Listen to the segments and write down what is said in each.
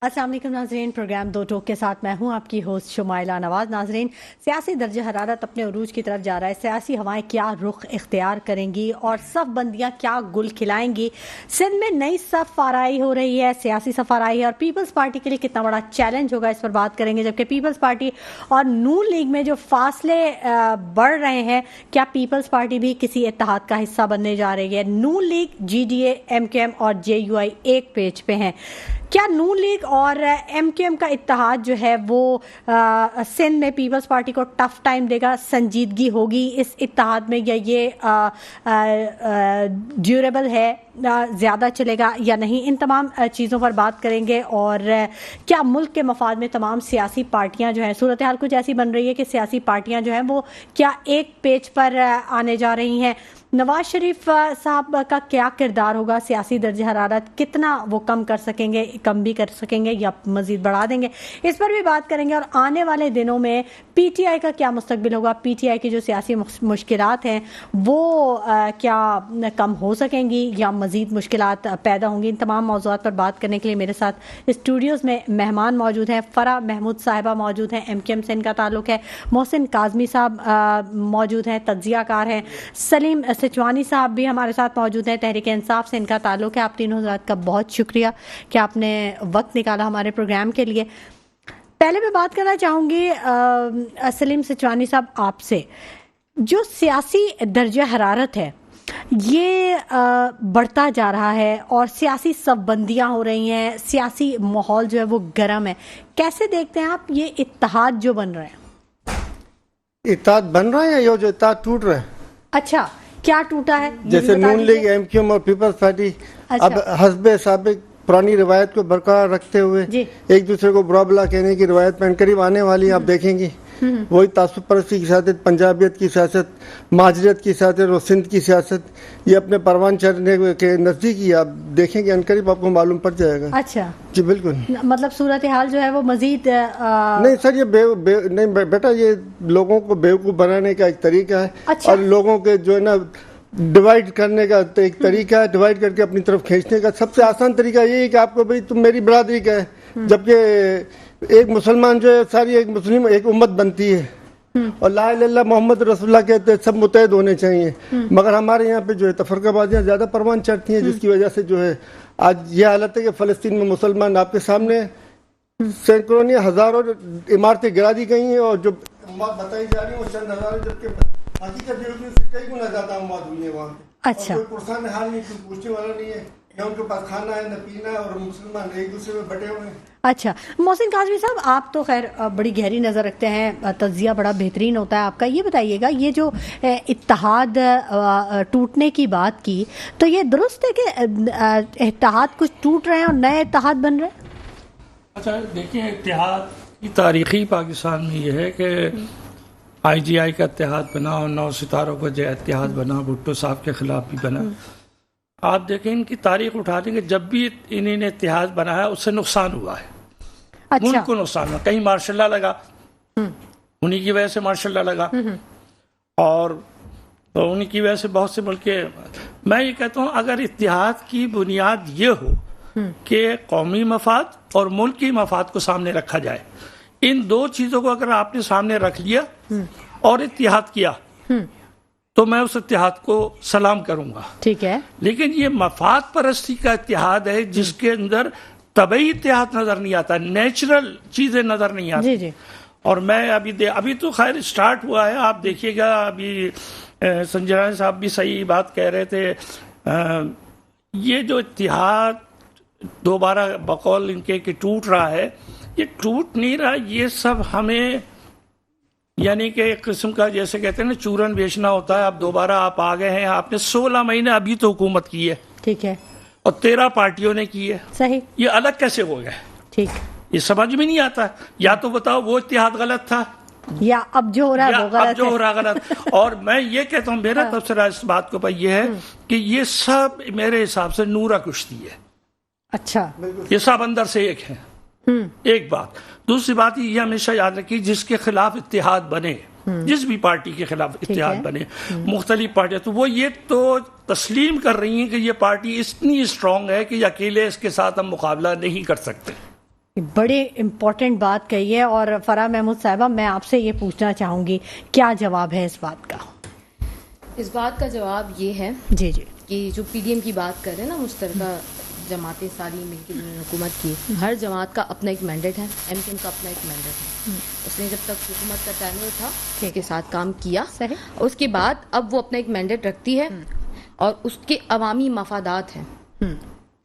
السلام علیکم ناظرین، پروگرام دو ٹوک کے ساتھ میں ہوں آپ کی ہوسٹ شمائلہ نواز۔ ناظرین، سیاسی درجہ حرارت اپنے عروج کی طرف جا رہا ہے۔ سیاسی ہوائیں کیا رخ اختیار کریں گی اور صف بندیاں کیا گل کھلائیں گی؟ سندھ میں نئی صف آرائی ہو رہی ہے، سیاسی صف آرائی ہے، اور پیپلز پارٹی کے لیے کتنا بڑا چیلنج ہوگا اس پر بات کریں گے۔ جبکہ پیپلز پارٹی اور نون لیگ میں جو فاصلے بڑھ رہے ہیں، کیا پیپلز پارٹی بھی کسی اتحاد کا حصہ بننے جا رہی ہے؟ Noon League, G D A, M Q M اور جے یو آئی ایک پیج پہ ہیں۔ کیا نون لیگ اور ایم کیو ایم کا اتحاد جو ہے وہ سندھ میں پیپلز پارٹی کو ٹف ٹائم دے گا؟ سنجیدگی ہوگی اس اتحاد میں، یا یہ ڈیوریبل ہے، زیادہ چلے گا یا نہیں؟ ان تمام چیزوں پر بات کریں گے۔ اور کیا ملک کے مفاد میں تمام سیاسی پارٹیاں جو ہیں، صورتحال کچھ ایسی بن رہی ہے کہ سیاسی پارٹیاں جو ہیں وہ کیا ایک پیج پر آنے جا رہی ہیں؟ نواز شریف صاحب کا کیا کردار ہوگا؟ سیاسی درجہ حرارت کتنا وہ کم کر سکیں گے، کم بھی کر سکیں گے یا مزید بڑھا دیں گے؟ اس پر بھی بات کریں گے۔ اور آنے والے دنوں میں پی ٹی آئی کا کیا مستقبل ہوگا؟ پی ٹی آئی کی جو سیاسی مشکلات ہیں وہ کیا کم ہو سکیں گی یا مزید مشکلات پیدا ہوں گی؟ ان تمام موضوعات پر بات کرنے کے لیے میرے ساتھ اسٹوڈیوز میں مہمان موجود ہیں۔ فرح محمود صاحبہ موجود ہیں، ایم کیو ایم سے ان کا تعلق ہے۔ محسن کاظمی صاحب موجود ہیں، تجزیہ کار ہیں۔ سلیم سچوانی صاحب بھی ہمارے ساتھ موجود ہیں، تحریک انصاف سے ان کا تعلق ہے۔ آپ تینوں حضرات کا بہت شکریہ کہ آپ نے وقت نکالا ہمارے پروگرام کے لیے۔ پہلے میں بات کرنا چاہوں گی سلیم سچوانی صاحب آپ سے، جو سیاسی درجہ حرارت ہے یہ بڑھتا جا رہا ہے اور سیاسی صف بندیاں ہو رہی ہیں، سیاسی ماحول جو ہے وہ گرم ہے، کیسے دیکھتے ہیں آپ یہ اتحاد جو بن رہے ہیں؟ اتحاد بن رہا ہے یا یہ جو اتحاد ٹوٹ رہا ہے؟ اچھا، کیا ٹوٹا ہے؟ جیسے نون لیگ، ایم کیو ایم اور پیپلز پارٹی اب حسب سابق پرانی روایت کو برقرار رکھتے ہوئے ایک دوسرے کو برا بلا کہنے کی روایت میں قریب آنے والی آپ دیکھیں گے۔ وہی تعصب پرستی کی سیاست، پنجابیت کی سیاست، مہاجرت کی سیاست اور سندھ کی سیاست، یہ اپنے پروان چڑھنے کے نزدیک ہی آپ دیکھیں گے، عنقریب آپ کو معلوم پڑ جائے گا۔ اچھا جی بالکل، مطلب صورتحال جو ہے وہ مزید نہیں سر، یہ نہیں بیٹا، یہ لوگوں کو بیوقوف بنانے کا ایک طریقہ ہے اور لوگوں کے جو ہے نا ڈیوائیڈ کرنے کا ایک طریقہ ہے، ڈیوائیڈ کر کے اپنی طرف کھینچنے کا سب سے آسان طریقہ یہ ہے کہ آپ کو بھئی تم میری برادری کا ہے، جبکہ ایک مسلمان جو ہے ساری ایک مسلم ایک امت بنتی ہے اور لا الہ الا اللہ محمد رسول اللہ کہتے ہیں، سب متحد ہونے چاہیے۔ مگر ہمارے یہاں پہ جو ہے تفرقہ بازیاں زیادہ پروان چڑھتی ہیں، جس کی وجہ سے جو ہے آج یہ حالت ہے کہ فلسطین میں مسلمان آپ کے سامنے سینکڑوں ہزاروں عمارتیں گرا دی گئی ہیں اور جو اموات بتائی جا رہی ہیں وہ چند ہزار، جبکہ حقیقت یہ سے کئی گنا زیادہ اموات ہوئی ہیں وہاں پہ۔ اچھا، کوئی پرسان حال نہیں، کوئی پوچھنے والا نہیں ہے، نہ ان کے پاس کھانا ہے نہ پینا ہے، اور مسلمان ایک دوسرے میں بٹے ہوئے ہیں۔ اچھا محسن کاظمی صاحب، آپ تو خیر بڑی گہری نظر رکھتے ہیں، تجزیہ بڑا بہترین ہوتا ہے آپ کا۔ یہ بتائیے گا، یہ جو اتحاد ٹوٹنے کی بات کی، تو یہ درست ہے کہ اتحاد کچھ ٹوٹ رہے ہیں اور نئے اتحاد بن رہے ہیں؟ اچھا دیکھیں، اتحاد کی تاریخی پاکستان میں یہ ہے کہ آئی جی آئی کا اتحاد بنا اور نو ستاروں کا جو اتحاد بنا، بھٹو صاحب کے خلاف بھی بنا۔ آپ دیکھیں ان کی تاریخ اٹھا دیں کہ جب بھی انہیں نے اتحاد بنایا اس سے نقصان ہوا ہے، ملک کو نقصان ہوا۔ کہیں مارشاء اللہ لگا، انہی کی وجہ سے مارشاء اللہ لگا، اور انہی کی وجہ سے بہت سے ملک کے۔ میں یہ کہتا ہوں اگر اتحاد کی بنیاد یہ ہو کہ قومی مفاد اور ملکی مفاد کو سامنے رکھا جائے، ان دو چیزوں کو اگر آپ نے سامنے رکھ لیا اور اتحاد کیا تو میں اس اتحاد کو سلام کروں گا۔ ٹھیک ہے، لیکن یہ مفاد پرستی کا اتحاد ہے جس کے اندر طبعی اتحاد نظر نہیں آتا، نیچرل چیزیں نظر نہیں آتی۔ جی اور میں ابھی تو خیر سٹارٹ ہوا ہے، آپ دیکھیے گا، ابھی سنجرانی صاحب بھی صحیح بات کہہ رہے تھے، یہ جو اتحاد دوبارہ بقول ان کے کہ ٹوٹ رہا ہے، یہ ٹوٹ نہیں رہا، یہ سب ہمیں یعنی کہ ایک قسم کا جیسے کہتے ہیں نا چورن بیچنا ہوتا ہے۔ اب دوبارہ آپ آ گئے ہیں، آپ نے 16 مہینے ابھی تو حکومت کی ہے، ٹھیک ہے، اور 13 پارٹیوں نے کی ہے، صحیح، یہ الگ کیسے ہو گئے؟ ٹھیک، یہ سمجھ میں نہیں آتا۔ یا تو بتاؤ وہ اتحاد غلط تھا، یا اب جو ہو رہا ہے وہ غلط ہے۔ اب جو ہو رہا غلط۔ اور میں یہ کہتا ہوں، میرا تبصرہ اس بات کو یہ ہے کہ یہ سب میرے حساب سے نورا کشتی ہے۔ اچھا، یہ سب اندر سے ایک ہیں۔ ایک بات، دوسری بات یہ ہمیشہ یاد رکھیے، جس کے خلاف اتحاد بنے، جس بھی پارٹی کے خلاف اتحاد بنے، مختلف پارٹیاں، تو وہ یہ تو تسلیم کر رہی ہیں کہ یہ پارٹی اتنی اسٹرانگ ہے کہ اکیلے اس کے ساتھ ہم مقابلہ نہیں کر سکتے۔ بڑے امپورٹنٹ بات کہی ہے. اور فرح محمود صاحبہ میں آپ سے یہ پوچھنا چاہوں گی کیا جواب ہے اس بات کا؟ اس بات کا جواب یہ ہے جی کہ جو پی ڈی ایم کی بات کر رہے ہیں نا، مشترکہ جماعتیں ساری مل کے جنہوں نے حکومت کی، ہر جماعت کا اپنا ایک مینڈیٹ ہے، ایم کیو ایم کا اپنا ایک مینڈیٹ ہے. اس نے جب تک حکومت کا ٹینور تھا اس کے ساتھ کام کیا، اس کے بعد اب وہ اپنا ایک مینڈیٹ رکھتی ہے اور اس کے عوامی مفادات ہیں،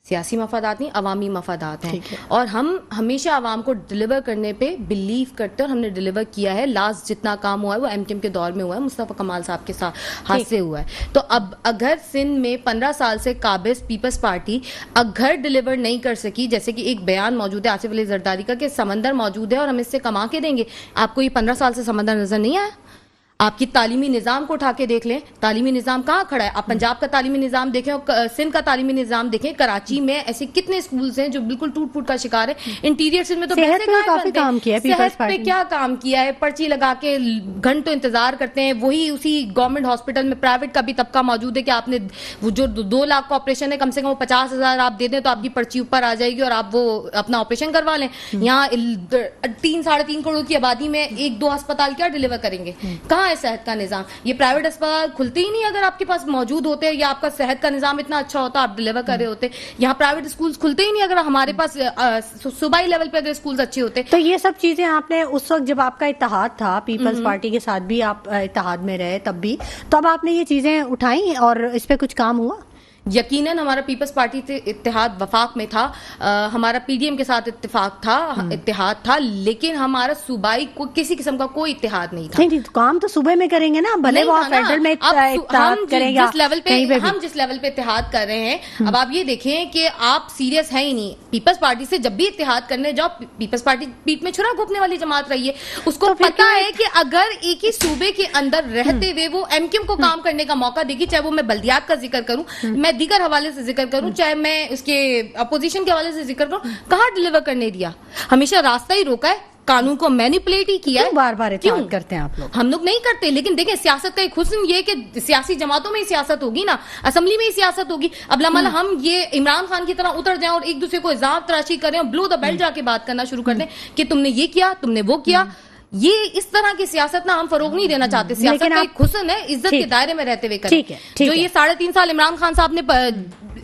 سیاسی مفادات نہیں، عوامی مفادات ہیں. اور ہم ہمیشہ عوام کو ڈلیور کرنے پہ بلیو کرتے ہیں اور ہم نے ڈلیور کیا ہے. لاسٹ جتنا کام ہوا ہے وہ ایم کیو ایم کے دور میں ہوا ہے، مصطفیٰ کمال صاحب کے ساتھ ہاتھ سے ہوا ہے. تو اب اگر سندھ میں 15 سال سے قابض پیپلز پارٹی اگر ڈلیور نہیں کر سکی، جیسے کہ ایک بیان موجود ہے آصف علی زرداری کا کہ سمندر موجود ہے اور ہم اس سے کما کے دیں گے، آپ کو یہ 15 سال سے سمندر نظر نہیں آیا؟ آپ کی تعلیمی نظام کو اٹھا کے دیکھ لیں، تعلیمی نظام کہاں کھڑا ہے. آپ پنجاب کا تعلیمی نظام دیکھیں اور سندھ کا تعلیمی نظام دیکھیں. کراچی میں ایسے کتنے اسکولز ہیں جو بالکل ٹوٹ پھوٹ کا شکار ہے. انٹیریئر سندھ میں تو کافی کام کیا ہے، صحت پہ کیا کام کیا ہے، پرچی لگا کے گھنٹوں انتظار کرتے ہیں. وہی اسی گورنمنٹ ہاسپٹل میں پرائیویٹ کا بھی طبقہ موجود ہے کہ آپ نے وہ جو 2 لاکھ کا آپریشن ہے، کم سے کم 50,000 آپ دے دیں تو آپ کی پرچی اوپر آ جائے گی اور آپ وہ اپنا آپریشن کروا لیں. یہاں 3-3.5 کروڑ کی آبادی میں 1-2 ہسپتال کیا ڈلیور کریں گے؟ کہاں ہے صحت کا نظام؟ یہ پرائیویٹ اسپتال کھلتے ہی نہیں اگر آپ کے پاس موجود ہوتے یا آپ کا صحت کا نظام اتنا اچھا ہوتا آپ ڈلیور کر رہے ہوتے. یہاں پرائیویٹ اسکولز کھلتے ہی نہیں اگر ہمارے پاس صوبائی لیول پہ اگر اسکولز اچھے ہوتے. تو یہ سب چیزیں آپ نے اس وقت جب آپ کا اتحاد تھا پیپلز پارٹی کے ساتھ بھی آپ اتحاد میں رہے تب بھی، تو اب آپ نے یہ چیزیں اٹھائیں اور اس پہ کچھ کام ہوا؟ یقیناً ہمارا پیپلز پارٹی سے اتحاد وفاق میں تھا، ہمارا پی ڈی ایم کے ساتھ اتحاد تھا، لیکن ہمارا صوبائی کو کسی قسم کا کوئی اتحاد نہیں تھا. نہیں تو کام تو صوبے میں کریں گے نا، بھلے وہ فیڈرل میں اتحاد کریں گے. ہم جس لیول پہ اتحاد کر رہے ہیں، اب آپ یہ دیکھیں کہ آپ سیریس ہیں ہی نہیں. پیپلز پارٹی سے جب بھی اتحاد کرنے جاؤ، پیپلز پارٹی پیٹ میں چھرا گھونپنے والی جماعت رہی ہے. اس کو پتا ہے کہ اگر ایک ہی صوبے کے اندر رہتے ہوئے وہ ایم کیو ایم کو کام کرنے کا موقع دے گی، چاہے وہ میں بلدیات کا ذکر کروں، میں دیگر حوالے سے ذکر کروں، چاہے میں اس کے اپوزیشن کے حوالے سے ذکر کروں، کہاں ڈلیور کرنے دیا؟ ہمیشہ راستہ ہی روکا ہے، قانون کو مینیپولیٹ ہی کیا ہے. بار بار اتحاد کرتے ہیں آپ لوگ؟ ہم لوگ نہیں کرتے، لیکن دیکھیں سیاست کا ایک حسن یہ کہ سیاسی جماعتوں میں ہی سیاست ہوگی نا، اسمبلی میں ہی سیاست ہوگی. اب لمحہ ہم یہ عمران خان کی طرح اتر جائیں اور ایک دوسرے کو الزام تراشی کریں اور بلو دا بیل جا کے بات کرنا شروع کر دیں کہ تم نے یہ کیا، تم نے وہ کیا. یہ اس طرح کی سیاست نہ ہم فروغ نہیں دینا چاہتے. سیاست کا ایک حسن ہے عزت کے دائرے میں رہتے ہوئے کریں. جو یہ 3.5 سال عمران خان صاحب نے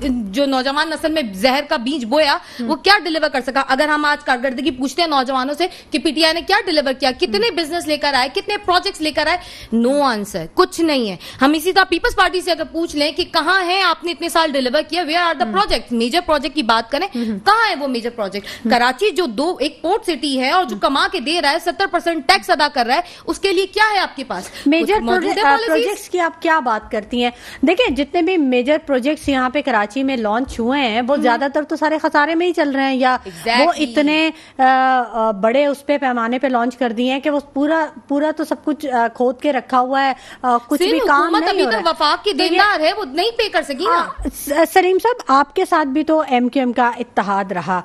جو نوجوان نسل میں زہر کا بیج بویا، وہ کیا ڈلیور کر سکا؟ اگر ہم آج کارکردگی پوچھتے ہیں نوجوانوں سے کہ پی ٹی آئی نے کیا ڈلیور کیا، کتنے بزنس لے کر آئے، کتنے پروجیکٹس لے کر آئے، نو آنسر، کچھ نہیں ہے. ہم اسی طرح پیپلز پارٹی سے اگر پوچھ لیں کہ کہاں ہے آپ نے اتنے سال ڈلیور کیا، where are the project, major project کی بات کریں، کہاں ہے وہ میجر پروجیکٹ؟ کراچی جو ایک پورٹ سٹی ہے اور جو کما کے دے رہا ہے، 70% ٹیکس ادا کر رہا ہے، اس کے لیے کیا ہے آپ کے پاس؟ میجر پروجیکٹس کی آپ کیا بات کرتی ہیں؟ دیکھیں جتنے بھی میجر پروجیکٹس یہاں پہ کراچی میں لانچ ہوئے ہیں وہ زیادہ تر تو سارے خسارے میں ہی چل رہے ہیں، یا وہ اتنے بڑے اس پہ پیمانے پہ لانچ کر دیے ہیں کہ وہ پورا تو سب کچھ کھود کے رکھا ہوا ہے، کچھ بھی کام نہیں ہو رہا ہے. وفاق کی دیندار ہے، وہ نہیں پے کر سکی نا. سلیم صاحب آپ کے ساتھ بھی تو ایم کیو ایم کا اتحاد رہا،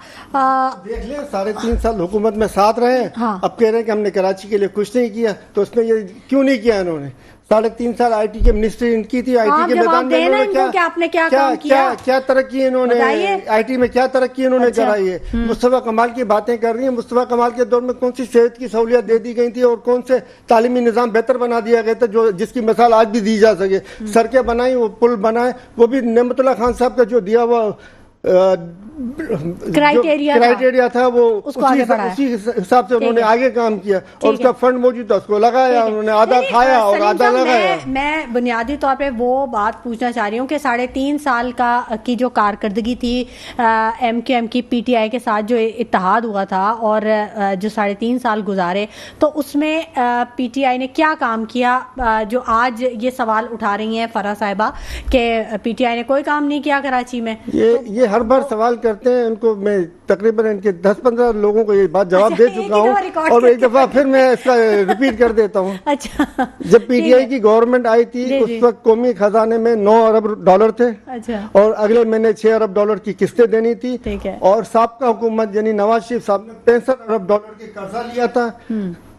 دیکھ لیں 3.5 سال حکومت میں ساتھ رہے ہیں. اب کہہ رہے ہیں کہ ہم نے کراچی کے لیے کچھ نہیں کیا، تو اس میں یہ کیوں نہیں کیا انہوں نے؟ 3.5 سال آئی ٹی کے منسٹری ان کی تھی، آئی ٹی کے میدان میں انہوں نے کیا ترقی انہوں نے آئی ٹی میں کیا ترقی انہوں نے کرائی ہے. مصطفیٰ کمال کی باتیں کر رہی ہیں. مصطفیٰ کمال کے دور میں کون سی صحت کی سہولیات دے دی گئی تھی اور کون سے تعلیمی نظام بہتر بنا دیا گیا تھا جس کی مثال آج بھی دی جا سکے؟ سڑکیں بنائی، وہ پل بنائے، وہ بھی نعمت اللہ خان صاحب کا جو دیا ہوا کرائٹیریا تھا وہ اسی حساب سے انہوں نے آگے کام کیا، اور اس کا فنڈ موجود تھا، اس کو لگایا، انہوں نے آدھا کھایا اور آدھا لگایا. میں بنیادی طور پہ وہ بات پوچھنا چاہ رہی ہوں کہ 3.5 سال کی جو کارکردگی تھی ایم کیو ایم کی پی ٹی آئی کے ساتھ جو اتحاد ہوا تھا اور جو 3.5 سال گزارے، تو اس میں پی ٹی آئی نے کیا کام کیا جو آج یہ سوال اٹھا رہی ہیں فرح صاحبہ کہ پی ٹی آئی نے کوئی کام نہیں کیا کراچی میں؟ یہ ہر بار سوال کرتے ہیں. ان کو میں تقریباً ان کے 10-15 لوگوں کو یہ بات جواب دے چکا ہوں، اور ایک دفعہ پھر میں اس کا ریپیٹ کر دیتا ہوں. جب پی ٹی آئی کی گورنمنٹ آئی تھی اس وقت قومی خزانے میں $9 ارب تھے، اور اگلے مہینے $6 ارب کی قسطیں دینی تھی، اور سابقہ حکومت یعنی نواز شریف صاحب نے $65 ارب کے قرضہ لیا تھا.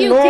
9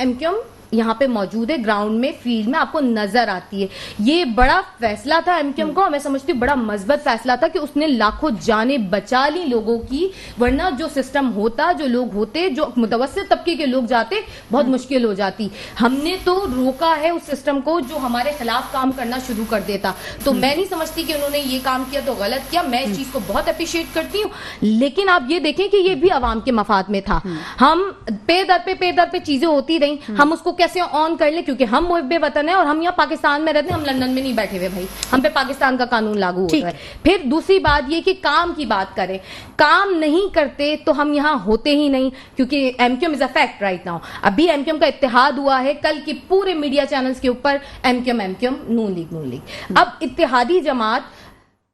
MQM یہاں پہ موجود ہے گراؤنڈ میں، فیلڈ میں آپ کو نظر آتی ہے. یہ بڑا فیصلہ تھا ایم کیو ایم کا، میں سمجھتی ہوں بڑا مثبت فیصلہ تھا کہ اس نے لاکھوں جانیں بچا لی لوگوں کی، ورنہ جو سسٹم ہوتا، جو لوگ ہوتے، جو متوسط طبقے کے لوگ جاتے، بہت مشکل ہو جاتی. ہم نے تو روکا ہے اس سسٹم کو جو ہمارے خلاف کام کرنا شروع کر دیتا. تو میں نہیں سمجھتی کہ انہوں نے یہ کام کیا تو غلط کیا، میں اس چیز کو بہت اپریشیٹ کرتی ہوں. لیکن آپ یہ دیکھیں کہ یہ بھی عوام کے مفاد میں تھا. ہم پے در پہ چیزیں ہوتی رہیں، ہم اس کو کیسے آن کر لیں، کیونکہ ہم محب وطن ہیں اور ہم یہاں پاکستان میں رہتے ہیں، ہم لندن میں نہیں بیٹھے ہوئے بھائی، ہم پہ پاکستان کا قانون لاگو ہوتا ہے. پھر دوسری بات یہ کہ کام کی بات کریں، کام نہیں کرتے تو ہم یہاں ہوتے ہی نہیں، کیونکہ M Q M is a fact right now. ابھی ایم کیو ایم کا اتحاد ہوا ہے، کل کی پورے میڈیا چینلز کے اوپر ایم کیو ایم نون لیگ. اب اتحادی جماعت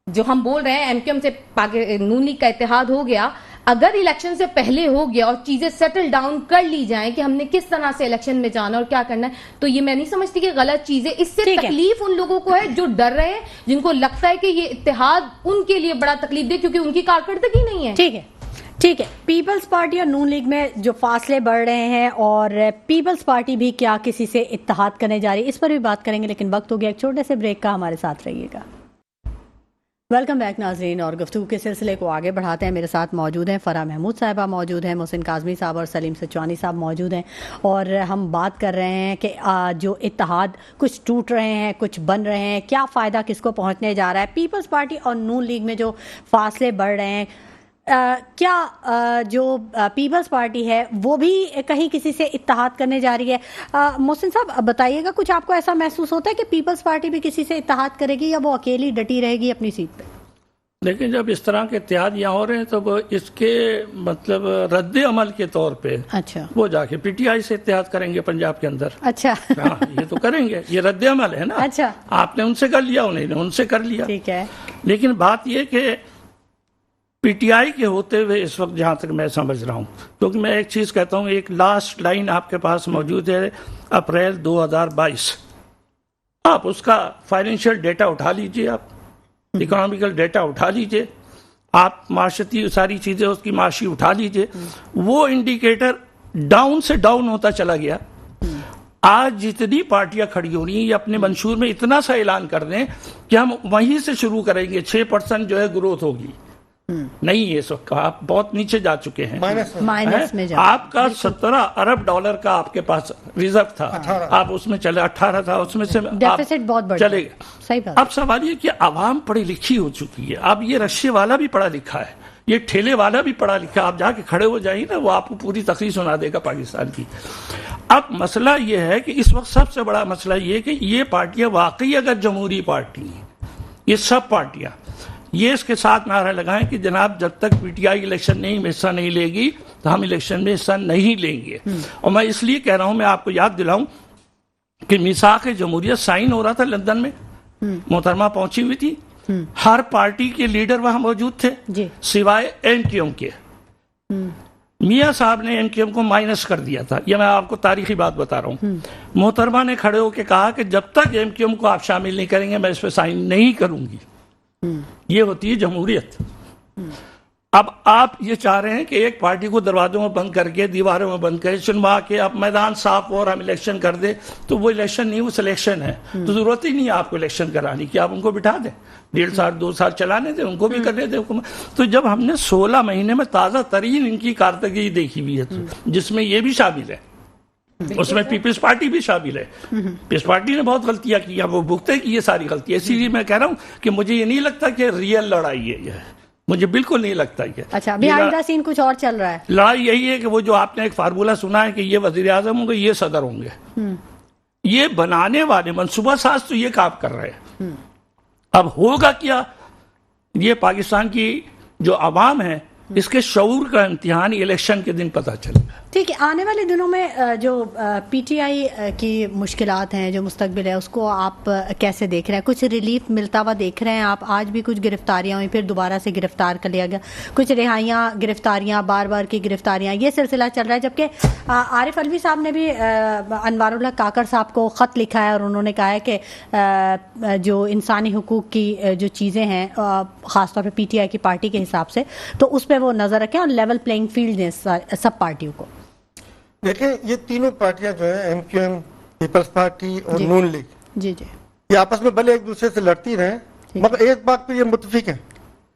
جو ہم بول رہے ہیں ایم کیو ایم سے نون لیگ کا اتحاد ہو گیا، اگر الیکشن سے پہلے ہو گیا اور چیزیں سیٹل ڈاؤن کر لی جائیں کہ ہم نے کس طرح سے الیکشن میں جانا اور کیا کرنا ہے، تو یہ میں نہیں سمجھتی کہ غلط چیز ہے. اس سے تکلیف ان لوگوں کو ہے جو ڈر رہے ہیں، جن کو لگتا ہے کہ یہ اتحاد ان کے لیے بڑا تکلیف دہ کیونکہ ان کی کارکردگی نہیں ہے. ٹھیک ہے. پیپلز پارٹی اور نون لیگ میں جو فاصلے بڑھ رہے ہیں اور پیپلز پارٹی بھی کیا کسی سے اتحاد کرنے جا رہی ہے، اس پر بھی بات کریں گے، لیکن وقت ہو گیا ایک چھوٹے سے بریک کا. ہمارے ساتھ رہیے گا. ویلکم بیک ناظرین، اور گفتگو کے سلسلے کو آگے بڑھاتے ہیں. میرے ساتھ موجود ہیں فرح محمود صاحبہ، موجود ہیں محسن کاظمی صاحب اور سلیم سچوانی صاحب موجود ہیں، اور ہم بات کر رہے ہیں کہ جو اتحاد کچھ ٹوٹ رہے ہیں، کچھ بن رہے ہیں، کیا فائدہ کس کو پہنچنے جا رہا ہے. پیپلز پارٹی اور نون لیگ میں جو فاصلے بڑھ رہے ہیں، کیا جو پیپلز پارٹی ہے وہ بھی کہیں کسی سے اتحاد کرنے جا رہی ہے؟ محسن صاحب بتائیے گا، کچھ آپ کو ایسا محسوس ہوتا ہے کہ پیپلز پارٹی بھی کسی سے اتحاد کرے گی یا وہ اکیلی ڈٹی رہے گی اپنی سیٹ پہ؟ لیکن جب اس طرح کے اتحاد یہاں ہو رہے ہیں تو وہ اس کے مطلب رد عمل کے طور پہ وہ جا کے پی ٹی آئی سے اتحاد کریں گے پنجاب کے اندر. اچھا، ہاں یہ تو کریں گے، یہ رد عمل ہے نا. اچھا، آپ نے ان سے کر لیا، انہیں نے ان سے کر لیا. ٹھیک ہے. لیکن بات یہ کہ پی ٹی آئی کے ہوتے ہوئے اس وقت جہاں تک میں سمجھ رہا ہوں، کیونکہ میں ایک چیز کہتا ہوں، ایک لاسٹ لائن آپ کے پاس موجود ہے اپریل 2022. آپ اس کا فائنینشیل ڈیٹا اٹھا لیجئے، آپ اکنامیکل ڈیٹا اٹھا لیجئے، آپ معاشرتی ساری چیزیں اس کی معاشی اٹھا لیجئے. وہ انڈیکیٹر ڈاؤن سے ڈاؤن ہوتا چلا گیا. آج جتنی پارٹیاں کھڑی ہو رہی ہیں، یہ اپنے منشور میں اتنا سا اعلان کر دیں کہ ہم وہیں سے شروع کریں گے، 6% جو ہے گروتھ ہوگی. نہیں، یہ سب آپ بہت نیچے جا چکے ہیں، مائنس میں جا. آپ کا 17 ارب ڈالر کا آپ کے پاس ریزرو تھا، آپ اس میں چلے 18 تھا، اس میں سے ڈیفیسٹ بہت بڑھ چلے گئے. اب سوال یہ کہ عوام پڑھی لکھی ہو چکی ہے. اب یہ رشے والا بھی پڑھا لکھا ہے، یہ ٹھیلے والا بھی پڑھا لکھا ہے. آپ جا کے کھڑے ہو جائیں نا، وہ آپ کو پوری تقریر سنا دے گا پاکستان کی. اب مسئلہ یہ ہے کہ اس وقت سب سے بڑا مسئلہ یہ کہ یہ پارٹیاں واقعی اگر جمہوری پارٹی ہیں، یہ سب پارٹیاں یہ اس کے ساتھ نعرہ لگائیں کہ جناب جب تک پی ٹی آئی الیکشن میں حصہ نہیں لے گی تو ہم الیکشن میں حصہ نہیں لیں گے. اور میں اس لیے کہہ رہا ہوں، میں آپ کو یاد دلاؤں کہ میثاق جمہوریت سائن ہو رہا تھا لندن میں، محترمہ پہنچی ہوئی تھی، ہر پارٹی کے لیڈر وہاں موجود تھے سوائے ایم کیو ایم کے. میاں صاحب نے ایم کیو ایم کو مائنس کر دیا تھا. یہ میں آپ کو تاریخی بات بتا رہا ہوں. محترمہ نے کھڑے ہو کے کہا کہ جب تک ایم کیو ایم کو آپ شامل نہیں کریں گے میں اس پہ سائن نہیں کروں گی. یہ ہوتی ہے جمہوریت. اب آپ یہ چاہ رہے ہیں کہ ایک پارٹی کو دروازوں میں بند کر کے، دیواروں میں بند کر چنوا کے اب میدان صاف اور ہم الیکشن کر دیں، تو وہ الیکشن نہیں، وہ سلیکشن ہے. تو ضرورت ہی نہیں ہے آپ کو الیکشن کرانے کی، آپ ان کو بٹھا دیں، 1.5 سال 2 سال چلانے دیں، ان کو بھی کرنے دیں حکومت. تو جب ہم نے 16 مہینے میں تازہ ترین ان کی کارکردگی دیکھی ہوئی ہے، جس میں یہ بھی شامل ہے، اس میں پیپلز پارٹی بھی شامل ہے. پیپلز پارٹی نے بہت غلطیاں کی، وہ بھگتے کہ یہ ساری غلطیاں. اسی لیے میں کہہ رہا ہوں کہ مجھے یہ نہیں لگتا کہ ریئل لڑائی ہے، یہ مجھے بالکل نہیں لگتا. اچھا، بیہائنڈ دا سین کچھ اور چل رہا ہے. لڑائی یہی ہے کہ وہ جو آپ نے ایک فارمولہ سنا ہے کہ یہ وزیر اعظم ہوں گے، یہ صدر ہوں گے، یہ بنانے والے منصوبہ ساز تو یہ کام کر رہے ہیں. اب ہوگا کیا، یہ پاکستان کی جو عوام ہے اس کے شعور کا امتحان الیکشن کے دن پتہ چلے گا. ٹھیک ہے. آنے والے دنوں میں جو پی ٹی آئی کی مشکلات ہیں، جو مستقبل ہے، اس کو آپ کیسے دیکھ رہے ہیں؟ کچھ ریلیف ملتا ہوا دیکھ رہے ہیں آپ؟ آج بھی کچھ گرفتاریاں ہوئیں، پھر دوبارہ سے گرفتار کر لیا گیا، کچھ رہائیاں، گرفتاریاں، بار بار کی گرفتاریاں، یہ سلسلہ چل رہا ہے. جبکہ عارف علوی صاحب نے بھی انوار اللہ کاکڑ صاحب کو خط لکھا ہے اور انہوں نے کہا ہے کہ جو انسانی حقوق کی جو چیزیں ہیں، خاص طور پہ پی ٹی آئی کی پارٹی کے حساب سے، تو اس پہ وہ نظر رکھیں اور لیول پلینگ فیلڈ دیں سب پارٹیوں کو. دیکھیں یہ تینوں پارٹیاں جو ہیں M Q M, people's party اور نون لیگ، جی جی یہ آپس میں بھلے ایک دوسرے سے لڑتی رہیں مگر ایک بات پہ یہ متفق ہیں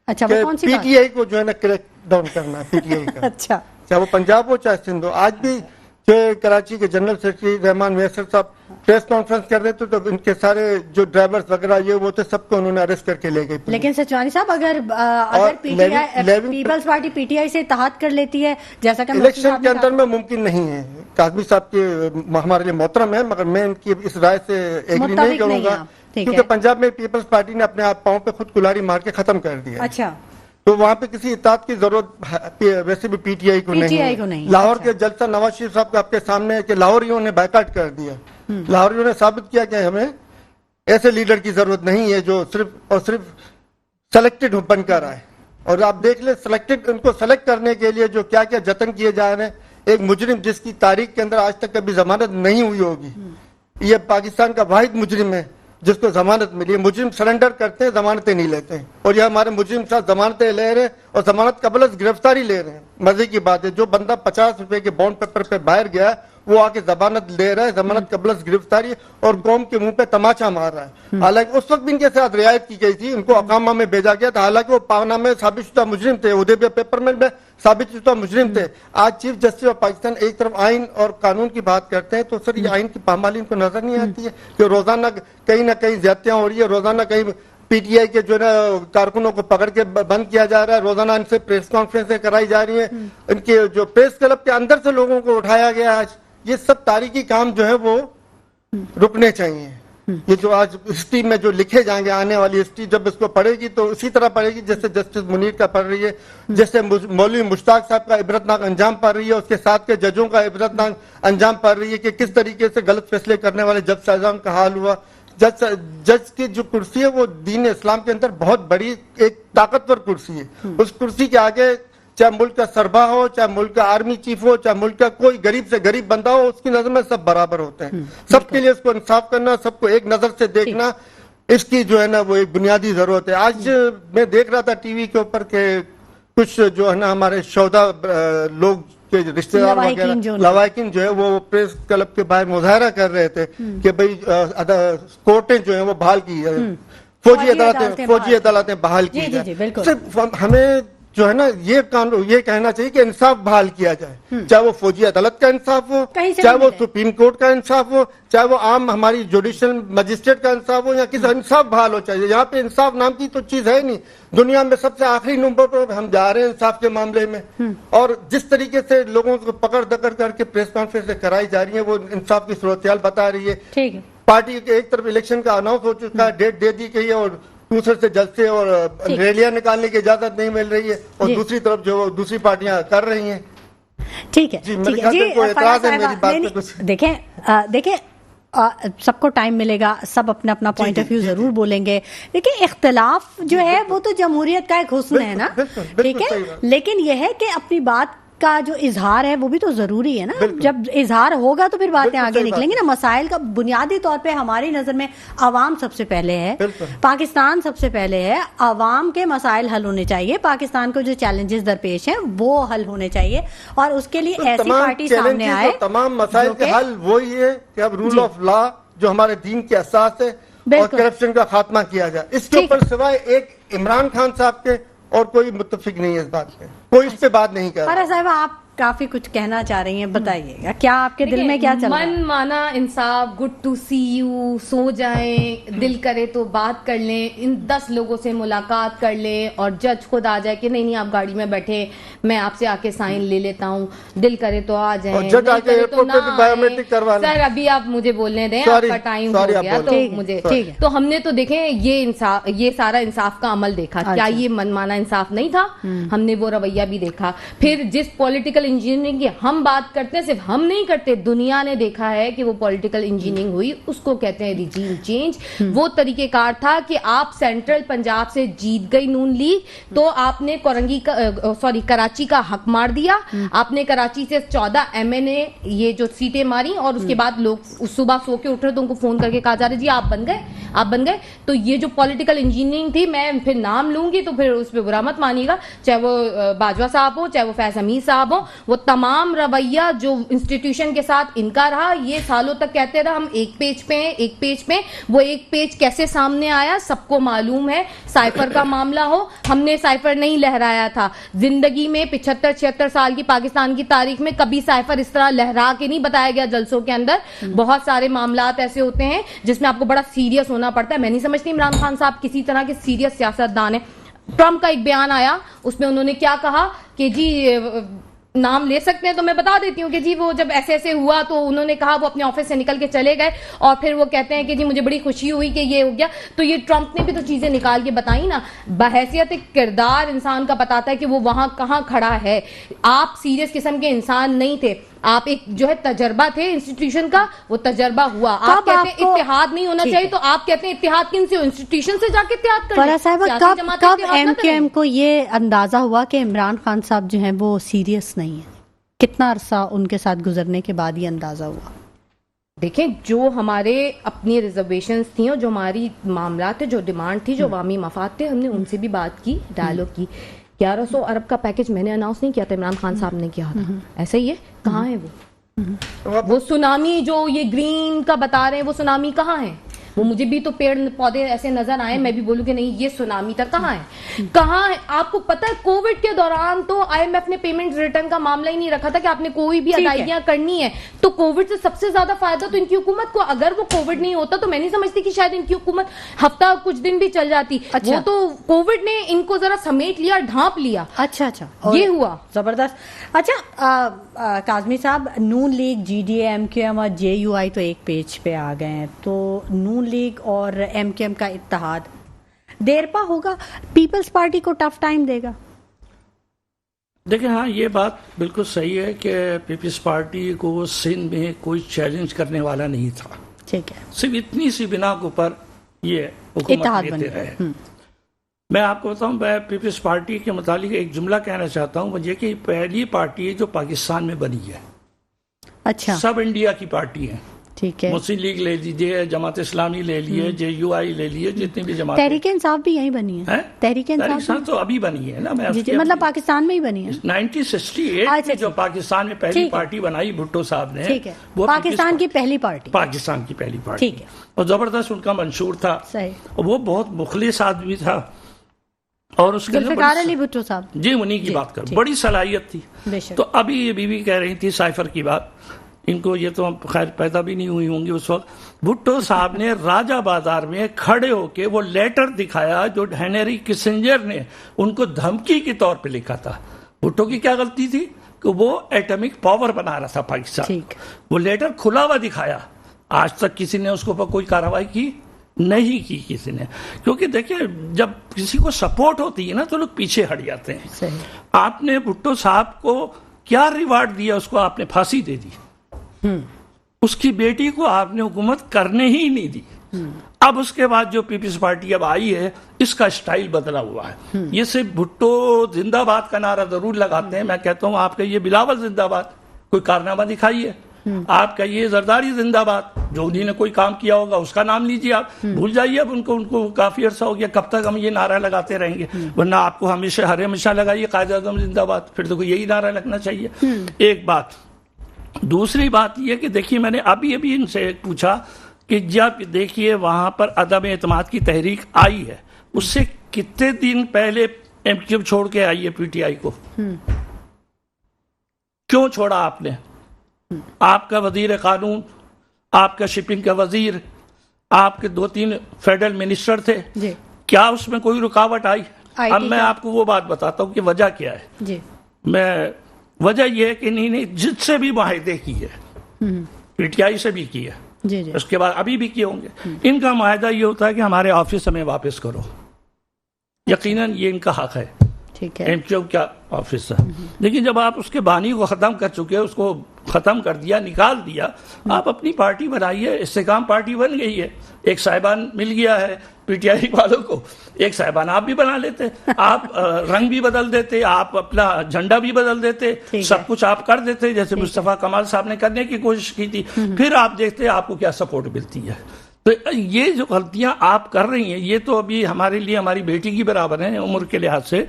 اچھا کہ وہ کون سی پی بات؟ ٹی آئی کو جو ہے نا کریک ڈاؤن کرنا ہے، پی ٹی آئی کا اچھا چاہے وہ پنجاب ہو چاہے سندھ ہو. آج بھی جو کراچی کے جنرل سیکرٹری رحمان ویسر صاحب پریس کانفرنس کر رہے تھے تو ان کے سارے جو ڈرائیورز وغیرہ یہ وہ تھے سب کو انہوں نے اریسٹ کر کے لے گئے. لیکن سچوانی صاحب اگر P T I people's party P T I سے اتحاد کر لیتی ہے جیسا کہ الیکشن کے اندر میں ممکن نہیں ہے. کاظمی صاحب کے ہمارے لیے محترم ہے مگر میں ان کی اس رائے سے ایگری نہیں کروں گا کیونکہ پنجاب میں پیپلز پارٹی نے اپنے آپ پاؤں پہ خود کلہاڑی مار کے ختم کر دیا. اچھا تو وہاں پہ کسی اتحاد کی ضرورت ویسے بھی پی ٹی آئی کو نہیں. لاہور کے جلسہ نواز شریف صاحب کا آپ کے سامنے ہے کہ لاہوریوں نے بائیکاٹ کر دیا. لاہوریوں نے ثابت کیا کہ ہمیں ایسے لیڈر کی ضرورت نہیں ہے جو صرف اور صرف سلیکٹڈ بن کر آئے. اور آپ دیکھ لیں سلیکٹڈ ان کو سلیکٹ کرنے کے لیے جو کیا کیا جتن کیے جا رہے ہیں. ایک مجرم جس کی تاریخ کے اندر آج تک کبھی ضمانت نہیں ہوئی ہوگی، یہ پاکستان کا واحد مجرم ہے جس کو ضمانت ملی ہے. مجرم سرنڈر کرتے ہیں، ضمانتیں نہیں لیتے ہیں اور یہ ہمارے مجرم صاحب ضمانتیں لے رہے ہیں اور ضمانت قبل از گرفتاری لے رہے ہیں. مزے کی بات ہے جو بندہ 50 روپے کے بانڈ پیپر پہ باہر گیا وہ آ کے ضمانت لے رہا ہے، ضمانت قبل از گرفتاری اور قوم کے منہ پہ تماچا مار رہا ہے. حالانکہ اس وقت بھی ان کے ساتھ رعایت کی گئی تھی، ان کو اقامہ میں بھیجا گیا تھا حالانکہ وہ پانا میں ثابت شدہ مجرم تھے، حدیبیہ پیپر میں ثابت شدہ مجرم تھے. آج چیف جسٹس آف پاکستان ایک طرف آئین اور قانون کی بات کرتے ہیں تو سر یہ آئین کی پامالی ان کو نظر نہیں آتی ہے کہ روزانہ کہیں نہ کہیں زیادتیاں ہو رہی ہے، روزانہ کہیں پی ٹی آئی کے جو ہے نا کارکنوں کو پکڑ کے بند کیا جا رہا ہے، روزانہ ان سے پریس کانفرنسیں کرائی جا رہی ہیں، ان کے جو پریس کلب کے اندر سے لوگوں کو اٹھایا گیا. آج یہ سب تاریخی کام جو ہے وہ رکنے چاہیے. یہ جو آج ہسٹری میں جو لکھے جائیں گے آنے والی ہسٹری جب اس کو پڑھے گی تو اسی طرح پڑھے گی جیسے جسٹس منیر کا پڑھ رہی ہے، جیسے مولوی مشتاق صاحب کا عبرتناک انجام پڑھ رہی ہے، اس کے ساتھ کے ججوں کا عبرتناک انجام پڑھ رہی ہے کہ کس طریقے سے غلط فیصلے کرنے والے جج صاحبان کا حال ہوا. جج کی جو کرسی ہے وہ دین اسلام کے اندر بہت بڑی ایک طاقتور کرسی ہے. اس کرسی کے آگے چاہے ملک کا سربراہ ہو، چاہے ملک کا آرمی چیف ہو، چاہے ملک کا کوئی غریب سے غریب بندہ ہو، اس کی نظر میں سب برابر ہوتے ہیں. سب کے لیے اس کو انصاف کرنا، سب کو ایک نظر سے دیکھنا اس کی جو ہے نا وہ ایک بنیادی ضرورت ہے. آج میں دیکھ رہا تھا ٹی وی کے اوپر کہ کچھ جو ہے نا ہمارے شہدا لوگ کے رشتہ دار وغیرہ لوائقین جو ہے وہ پریس کلب کے باہر مظاہرہ کر رہے تھے کہ بھئی کورٹیں جو ہیں وہ بحال کی ہے، فوجی عدالتیں بحال کی جائیں. ہمیں جو ہے نا یہ کہنا چاہیے کہ انصاف بحال کیا جائے، چاہے وہ فوجی عدالت کا انصاف ہو، چاہے وہ سپریم کورٹ کا انصاف ہو، چاہے وہ عام ہماری جوڈیشل مجسٹریٹ کا انصاف ہو یا کسی انصاف بحال ہو چاہیے. یہاں پہ انصاف نام کی تو چیز ہے نہیں. دنیا میں سب سے آخری نمبر پر ہم جا رہے ہیں انصاف کے معاملے میں اور جس طریقے سے لوگوں کو پکڑ دکڑ کر کے پریس کانفرنس کرائی جا رہی ہیں وہ انصاف کی صورتحال بتا رہی ہے. پارٹی کے ایک طرف الیکشن کا اناؤنس ہو چکا ہے، ڈیٹ دے دی گئی ہے اور دوسرے سے جلسے اور ریلیاں نکالنے کی اجازت نہیں مل رہی ہے اور دوسری طرف جو دوسری پارٹیاں کر رہی ہیں. ٹھیک ہے دیکھیں سب کو ٹائم ملے گا، سب اپنا اپنا پوائنٹ آف ویو ضرور بولیں گے. دیکھیں اختلاف جو ہے وہ تو جمہوریت کا ایک حسن ہے نا، ٹھیک ہے، لیکن یہ ہے کہ اپنی بات کا جو اظہار ہے وہ بھی تو ضروری ہے نا. جب اظہار ہوگا تو پھر باتیں آگے نکلیں گی نا. مسائل کا بنیادی طور پہ ہماری نظر میں عوام سب سے پہلے ہے، پاکستان سب سے پہلے ہے. عوام کے مسائل حل ہونے چاہیے، پاکستان کو جو چیلنجز درپیش ہیں وہ حل ہونے چاہیے اور اس کے لیے ایسی پارٹی سامنے آئے. تمام مسائل کا حل وہی ہے کہ اب رول آف لا جو ہمارے دین کے اساس ہے اور کرپشن کا خاتمہ کیا جائے. اس کے اوپر سوائے ایک عمران خان صاحب کے اور کوئی متفق نہیں ہے اس بات پہ، کوئی اس پہ بات نہیں کر رہا. صاحب آپ کافی کچھ کہنا چاہ رہی ہیں، بتائیے گا کیا آپ کے دل میں کیا چل رہا ہے؟ من مانا انصاف، گڈ ٹو سی یو، سو جائیں، دل کرے تو بات کر لیں، ان 10 لوگوں سے ملاقات کر لیں اور جج خود آ جائے کہ نہیں آپ گاڑی میں بیٹھے میں آپ سے آ کے سائن لے لیتا ہوں، دل کرے تو آ جائیں، سر ابھی آپ مجھے بولنے دیں، آپ کا ٹائم ہو گیا تو مجھے. تو ہم نے تو دیکھیں یہ سارا انصاف کا عمل دیکھا، کیا یہ من مانا انصاف نہیں تھا؟ ہم نے وہ رویہ بھی دیکھا. پھر جس پولیٹیکل انجینئرنگ کی ہم بات کرتے ہیں، صرف ہم نہیں کرتے، دنیا نے دیکھا ہے کہ وہ پولیٹیکل انجینئرنگ ہوئی، اس کو کہتے ہیں ریجیم چینج. وہ طریقہ کار تھا کہ آپ سینٹرل پنجاب سے جیت گئی نون لیگ تو آپ نے کراچی کا حق مار دیا، آپ نے کراچی سے 14 ایم این اے یہ جو سیٹیں ماری اور اس کے بعد لوگ صبح سو کے اٹھ رہے تو ان کو فون کر کے کہا جا رہا جی آپ بن گئے. تو یہ جو پولیٹیکل انجینئرنگ تھی، میں پھر نام لوں گی تو پھر اس پہ برا مت مانیے گا، چاہے وہ باجوہ صاحب ہو، چاہے وہ فیض حمید صاحب ہو، وہ تمام رویہ جو انسٹیٹیوشن کے ساتھ ان کا رہا، یہ سالوں تک کہتے رہا ہم ایک پیج پہ ہیں، ایک پیج پہ، وہ ایک پیج کیسے سامنے آیا سب کو معلوم ہے. سائفر کا معاملہ ہو، ہم نے سائفر نہیں لہرایا تھا زندگی میں 75-76 سال کی پاکستان کی تاریخ میں کبھی سائفر اس طرح لہرا کے نہیں بتایا گیا جلسوں کے اندر. بہت سارے معاملات ایسے ہوتے ہیں جس میں آپ کو بڑا سیریس ہونا پڑتا ہے. میں نہیں سمجھتی عمران خان صاحب کسی طرح کے سیریس سیاستدان ہیں. ٹرمپ کا ایک بیان آیا، اس میں انہوں نے کیا کہا کہ جی نام لے سکتے ہیں تو میں بتا دیتی ہوں کہ جی وہ جب ایسے ایسے ہوا تو انہوں نے کہا وہ اپنے آفس سے نکل کے چلے گئے اور پھر وہ کہتے ہیں کہ جی مجھے بڑی خوشی ہوئی کہ یہ ہو گیا. تو یہ ٹرمپ نے بھی تو چیزیں نکال کے بتائی نا. بحیثیت ایک کردار انسان کا بتاتا ہے کہ وہ وہاں کہاں کھڑا ہے. آپ سیریس قسم کے انسان نہیں تھے، آپ ایک جو ہے تجربہ تھے انسٹیٹیوشن کا، وہ تجربہ ہوا. آپ کہتے ہیں اتحاد نہیں ہونا چاہیے تو آپ کہتے ہیں اتحاد کن سے ہو؟ انسٹیٹیوشن سے جا کے اتحاد کریں. فرح صاحبہ کب ایم کیو ایم کو یہ اندازہ ہوا کہ عمران خان صاحب جو ہیں وہ سیریس نہیں ہیں؟ کتنا عرصہ ان کے ساتھ گزرنے کے بعد یہ اندازہ ہوا؟ دیکھیں جو ہمارے اپنی ریزرویشنز تھیں اور جو ہماری معاملات تھے، جو ڈیمانڈ تھی، جو عوامی مفاد تھے، ہم نے ان سے بھی بات کی، ڈائیلاگ کی. 1100 ارب کا پیکج میں نے اناؤنس نہیں کیا تھا، عمران خان صاحب نے کیا تھا. ایسا ہی ہے. کہاں ہے وہ سونامی جو یہ گرین کا بتا رہے ہیں، وہ سونامی کہاں ہے؟ وہ مجھے بھی تو پیڑ پودے ایسے نظر آئے، میں بھی بولوں کہ نہیں یہ سونامی تھا. کہاں ہے؟ کہاں ہے؟ آپ کو پتہ ہے کووڈ کے دوران تو آئی ایم ایف نے پیمنٹ ریٹرن کا معاملہ ہی نہیں رکھا تھا کہ آپ نے کوئی بھی ادائیگیاں کرنی ہے. تو کووڈ سے سب سے زیادہ فائدہ تو ان کی حکومت کو. اگر وہ کووڈ نہیں ہوتا تو میں نہیں سمجھتی کہ شاید ان کی حکومت ہفتہ کچھ دن بھی چل جاتی. وہ تو کووڈ نے ان کو ذرا سمیٹ لیا، ڈھانپ لیا. اچھا یہ ہوا. زبردست. اچھا کاظمی صاحب، Noon League, G D A, M Q M اور جے یو آئی تو ایک پیج پہ آ گئے ہیں. تو نون لیگ اور ایم کیو ایم کا اتحاد دیر پا ہوگا، پیپلز پارٹی کو ٹف ٹائم دے گا. دیکھیں ہاں یہ بات بالکل صحیح ہے کہ پیپلز پارٹی کو سندھ میں کوئی چیلنج کرنے والا نہیں تھا. ٹھیک ہے. صرف اتنی سی بنا کے اوپر یہ حکومت لیتے رہے. میں آپ کو بتاؤں، میں پیپلز پارٹی کے متعلق ایک جملہ کہنا چاہتا ہوں. یہ کہ پہلی پارٹی ہے جو پاکستان میں بنی ہے. اچھا. سب انڈیا کی پارٹی ہیں. ٹھیک ہے. مسلم لیگ لے لیجیے، جماعت اسلامی لے لیے، جے یو آئی لے لیے، جتنی بھی جماعت. تحریک انصاف بھی یہیں بنی ہے. تحریک انصاف تو ابھی بنی ہے نا. جی مطلب پاکستان میں ہی بنی ہے. 1968 میں جو پاکستان میں پہلی پارٹی بنائی بھٹو صاحب نے، وہ پاکستان کی پہلی پارٹی. پاکستان کی پہلی پارٹی. ٹھیک ہے. اور زبردست ان کا منشور تھا. صحیح. وہ بہت مخلص آدمی تھا. اور اس کے ذوالفقار علی بھٹو صاحب، جی انہیں کی بات کروں، بڑی صلاحیت تھی. تو ابھی یہ بیوی کہہ رہی تھی سائفر کی بات، ان کو یہ تو خیر پیدا بھی نہیں ہوئی ہوں گی اس وقت. بھٹو صاحب نے راجہ بازار میں کھڑے ہو کے وہ لیٹر دکھایا جو ہینری کسنجر نے ان کو دھمکی کے طور پہ لکھا تھا. بھٹو کی کیا غلطی تھی کہ وہ ایٹمک پاور بنا رہا تھا پاکستان. وہ لیٹر کھلا ہوا دکھایا. آج تک کسی نے اس کے اوپر کوئی کارروائی کی نہیں کی کسی نے. کیونکہ دیکھیں جب کسی کو سپورٹ ہوتی ہے نا تو لوگ پیچھے ہٹ جاتے ہیں. آپ نے بھٹو صاحب کو کیا ریوارڈ دیا؟ اس کو آپ نے پھانسی دے دی. اس کی بیٹی کو آپ نے حکومت کرنے ہی نہیں دی. اب اس کے بعد جو پیپلز پارٹی اب آئی ہے اس کا سٹائل بدلا ہوا ہے. یہ صرف بھٹو زندہ باد کا نعرہ ضرور لگاتے ہیں. میں کہتا ہوں آپ کا یہ بلاول زندہ باد، کوئی کارنامہ دکھائیے. آپ کا یہ زرداری زندہ باد، جو انہوں نے کوئی کام کیا ہوگا اس کا نام لیجیے. آپ بھول جائیے اب ان کو کافی عرصہ ہو گیا. کب تک ہم یہ نعرہ لگاتے رہیں گے؟ ورنہ آپ کو ہمیشہ لگائیے قائد اعظم زندہ باد، پھر تو یہی نعرہ لگنا چاہیے. ایک بات. دوسری بات یہ کہ دیکھیے میں نے ابھی ان سے پوچھا کہ جب دیکھیے وہاں پر عدم اعتماد کی تحریک آئی ہے، اس سے کتنے دن پہلے ایم کیو چھوڑ کے آئی ہے پی ٹی آئی کو؟ کیوں چھوڑا آپ نے؟ آپ کا وزیر قانون، آپ کا شپنگ کا وزیر، آپ کے 2-3 فیڈرل منسٹر تھے. کیا اس میں کوئی رکاوٹ آئی؟ اب میں آپ کو وہ بات بتاتا ہوں کہ وجہ کیا ہے. وجہ یہ ہے کہ انہوں نے جس سے بھی معاہدے کیے، پی ٹی آئی سے بھی کیے، اس کے بعد ابھی بھی کیے ہوں گے، ان کا معاہدہ یہ ہوتا ہے کہ ہمارے آفس ہمیں واپس کرو. یقیناً یہ ان کا حق ہے. ایم کیو کیا آفس ہے. لیکن جب آپ اس کے بانی کو ختم کر چکے، اس کو ختم کر دیا، نکال دیا، آپ اپنی پارٹی بنائیے. استحکام پارٹی بن گئی ہے. ایک صاحبان مل گیا ہے پی ٹی آئی والوں کو. ایک صاحبان آپ بھی بنا لیتے، آپ رنگ بھی بدل دیتے، آپ اپنا جھنڈا بھی بدل دیتے، سب کچھ آپ کر دیتے جیسے مصطفیٰ کمال صاحب نے کرنے کی کوشش کی تھی. پھر آپ دیکھتے آپ کو کیا سپورٹ ملتی ہے. تو یہ جو غلطیاں آپ کر رہی ہیں یہ تو ابھی ہمارے لیے ہماری بیٹی کی برابر ہیں عمر کے لحاظ سے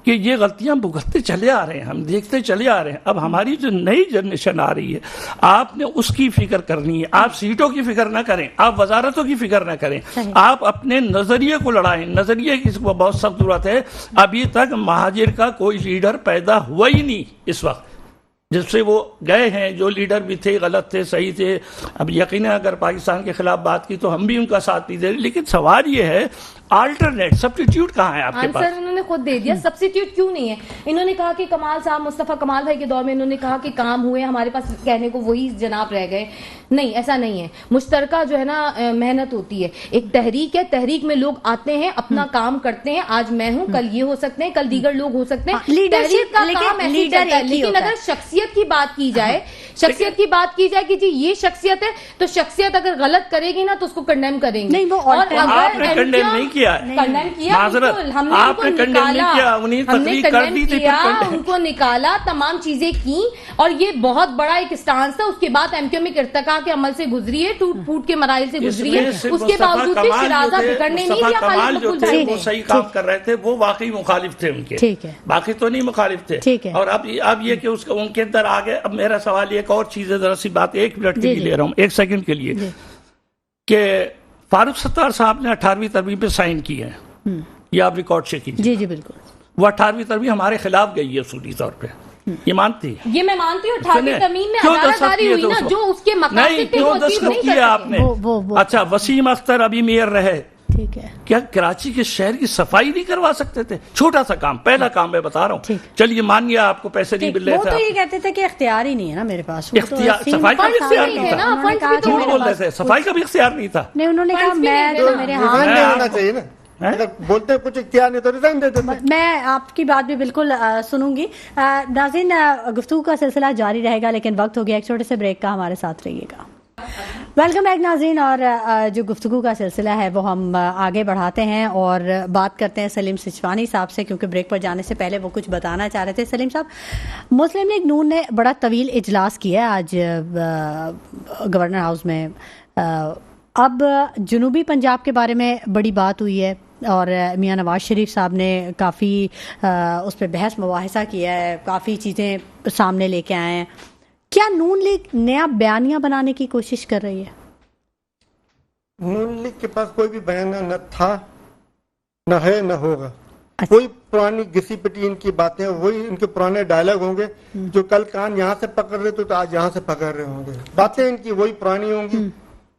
کہ یہ غلطیاں بھگتتے چلے آ رہے ہیں، ہم دیکھتے چلے آ رہے ہیں. اب ہماری جو نئی جنریشن آ رہی ہے آپ نے اس کی فکر کرنی ہے. آپ سیٹوں کی فکر نہ کریں، آپ وزارتوں کی فکر نہ کریں، آپ اپنے نظریے کو لڑائیں. نظریے کی بہت سخت ضرورت ہے. ابھی تک مہاجر کا کوئی لیڈر پیدا ہوا ہی نہیں اس وقت جس سے وہ گئے ہیں. جو لیڈر بھی تھے غلط تھے، صحیح تھے. اب یقیناً اگر پاکستان کے خلاف بات کی تو ہم بھی ان کا ساتھ نہیں دے رہے، لیکن سوال یہ ہے آلٹرنیٹ سبسٹیٹیوٹ کہاں ہے آپ کے پاس؟ آنسر انہوں نے خود دے دیا. سبسٹیٹیوٹ کیوں نہیں ہے؟ انہوں نے کہا کہ کمال صاحب، مصطفیٰ کمال بھائی کے دور میں انہوں نے کہا کہ کام ہوئے، ہمارے پاس کہنے کو وہی جناب رہ گئے. نہیں، ایسا نہیں ہے. مشترکہ جو ہے نا محنت ہوتی ہے. ایک تحریک ہے، تحریک میں لوگ آتے ہیں، اپنا کام کرتے ہیں. آج میں ہوں، کل یہ ہو سکتے ہیں، کل دیگر لوگ ہو سکتے ہیں. تحریک کا کام ایسے ہی چلتا ہے. لیکن اگر شخصیت کی بات کی جائے، شخصیت کی بات کی جائے کہ جی یہ شخصیت ہے، تو شخصیت اگر غلط کرے گی نا تو اس کو کنڈیم کریں گے. اور آپ نے کنڈیم نہیں کیا ہے. معذرت، آپ نے کنڈیم نہیں کیا. ہم نے کنڈیم کیا، ان کو نکالا، تمام چیزیں کی، اور یہ بہت بڑا ایک اسٹانس تھا. اس کے بعد ایم کیو ایم ارتقا کے عمل سے گزری ہے، ٹوٹ پھوٹ کے مراحل سے گزری ہے. اس کے باوجود بھی شرازہ بگڑنے نہیں دیا. کمال جو تھے وہ صحیح کام کر رہے تھے، وہ واقعی مخالف تھے ان کے، باقی تو نہیں مخالف تھے. اور اب یہ کہ ان کے اندر آگے. اب میرا سوال یہ ایک اور چیز ہے، ذرا سی بات 1 منٹ کے لیے لے رہا ہوں، 1 سیکنڈ کے لیے، کہ فاروق ستار صاحب نے 18ویں ترمیم پہ سائن کیے ہیں. یہ آپ ریکارڈ چیک کیجیے. جی بالکل. وہ 18ویں ترمیم ہمارے خلاف گئی ہے اصولی طور پہ. یہ مانتی ہے؟ یہ میں مانتی ہوں. 18ویں ترمیم میں عدالتداری ہوئی نا، جو اس کے مقاصد تھے وہ چیز نہیں کر آپ نے. اچھا، وسیم اختر ابھی میئر رہے، ٹھیک ہے، کیا کراچی کے شہر کی صفائی نہیں کروا سکتے تھے؟ چھوٹا سا کام، پہلا کام میں بتا رہا ہوں. چلیے مان گیا آپ کو پیسے نہیں مل رہے تھے. وہ تو یہ کہتے تھے کہ اختیار ہی نہیں ہے نا میرے پاس. صفائی کا بھی اختیار نہیں تھا. جھوٹ بول رہے تھے، صفائی کا بھی اختیار نہیں تھا. نہیں، انہوں نے کہا میں میرے ہاتھ میں ہونا چاہیے نا. اگر بولتے کچھ اختیار نہیں تو ریزائن دے دیتے. میں آپ کی بات بھی بالکل سنوں گی. ناظرین، گفتگو کا سلسلہ جاری رہے گا، لیکن وقت ہو گیا ایک چھوٹے سے بریک کا. ہمارے ساتھ رہیے گا. ویلکم بیک ناظرین. اور جو گفتگو کا سلسلہ ہے وہ ہم آگے بڑھاتے ہیں اور بات کرتے ہیں سلیم سچوانی صاحب سے، کیونکہ بریک پر جانے سے پہلے وہ کچھ بتانا چاہ رہے تھے. سلیم صاحب، مسلم لیگ نون نے بڑا طویل اجلاس کیا ہے آج گورنر ہاؤس میں. اب جنوبی پنجاب کے بارے میں بڑی بات ہوئی ہے اور میاں نواز شریف صاحب نے کافی اس پہ بحث مباحثہ کیا ہے، کافی چیزیں سامنے لے کے آئے ہیں. کیا نون لیگ نیا بیانیہ بنانے کی کوشش کر رہی ہے؟ نون لیگ کے پاس کوئی بھی بیانیہ نہ تھا، نہ ہے، نہ ہوگا. کوئی پرانی گھسی پٹی ان کی باتیں، وہی ان کے پرانے ڈائلاگ ہوں گے جو کل کان یہاں سے پکڑ رہے تو آج یہاں سے پکڑ رہے ہوں گے. باتیں ان کی وہی پرانی ہوں گی،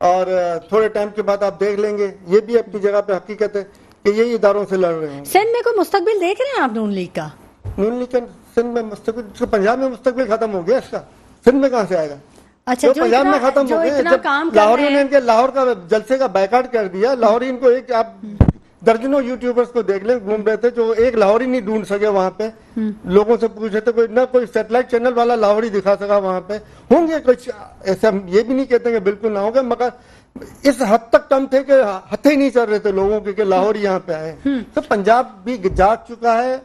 اور تھوڑے ٹائم کے بعد آپ دیکھ لیں گے. یہ بھی اپنی جگہ پہ حقیقت ہے کہ یہی اداروں سے لڑ رہے ہیں. سندھ میں کوئی مستقبل دیکھ رہے ہیں آپ نون لیگ کا؟ نون لیگ کا سندھ میں مستقبل، پنجاب میں مستقبل ختم ہو گیا اس کا، سندھ میں کہاں سے آئے گا؟ اچھا، جو پنجاب میں ختم ہو گیا. جب لاہوری نے ان کے لاہور کا جلسے کا بائیکاٹ کر دیا. لاہوری ان کو ایک، آپ درجنوں یوٹیوبرز کو دیکھ لیں گھوم رہے تھے جو ایک لاہوری نہیں ڈھونڈ سکے وہاں پہ. لوگوں سے پوچھ رہے تھے، کوئی نہ کوئی سیٹلائٹ چینل والا لاہوری دکھا سکا وہاں پہ. ہوں گے کچھ ایسا، یہ بھی نہیں کہتے کہ بالکل نہ ہوں گے، مگر اس حد تک کم تھے کہ ہتھے ہی نہیں چل رہے تھے لوگوں کے کہ لاہور یہاں پہ آئے. تو پنجاب بھی جاگ چکا ہے،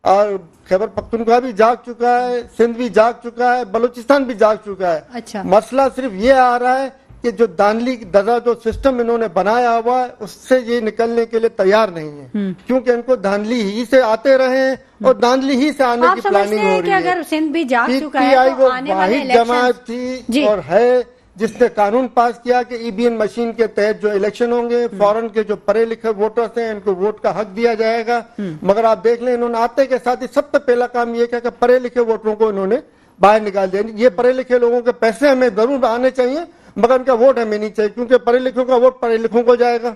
اور خیبر پختونخوا بھی جاگ چکا ہے، سندھ بھی جاگ چکا ہے، بلوچستان بھی جاگ چکا ہے. اچھا، مسئلہ صرف یہ آ رہا ہے کہ جو دانلی دزا جو سسٹم انہوں نے بنایا ہوا ہے اس سے یہ نکلنے کے لیے تیار نہیں ہے، کیونکہ ان کو دانلی ہی سے آتے رہے ہیں اور دانلی ہی سے آنے کی پلاننگ ہو رہی ہے. اگر سندھ بھی جاگ چکا ہے PTI تو وہ آنے والے واحد جماعت تھی اور ہے جس نے قانون پاس کیا کہ EVN مشین کے تحت جو الیکشن ہوں گے، فورن کے جو پڑھے لکھے ووٹرز ہیں ان کو ووٹ کا حق دیا جائے گا. مگر آپ دیکھ لیں انہوں نے آتے کے ساتھ ہی سب سے پہلا کام یہ کیا کہ پڑھے لکھے ووٹروں کو انہوں نے باہر نکال دیا. یہ پڑھے لکھے لوگوں کے پیسے ہمیں ضرور آنے چاہیے مگر ان کا ووٹ ہمیں نہیں چاہیے، کیونکہ پڑھے لکھوں کا ووٹ پڑھے لکھوں کو جائے گا.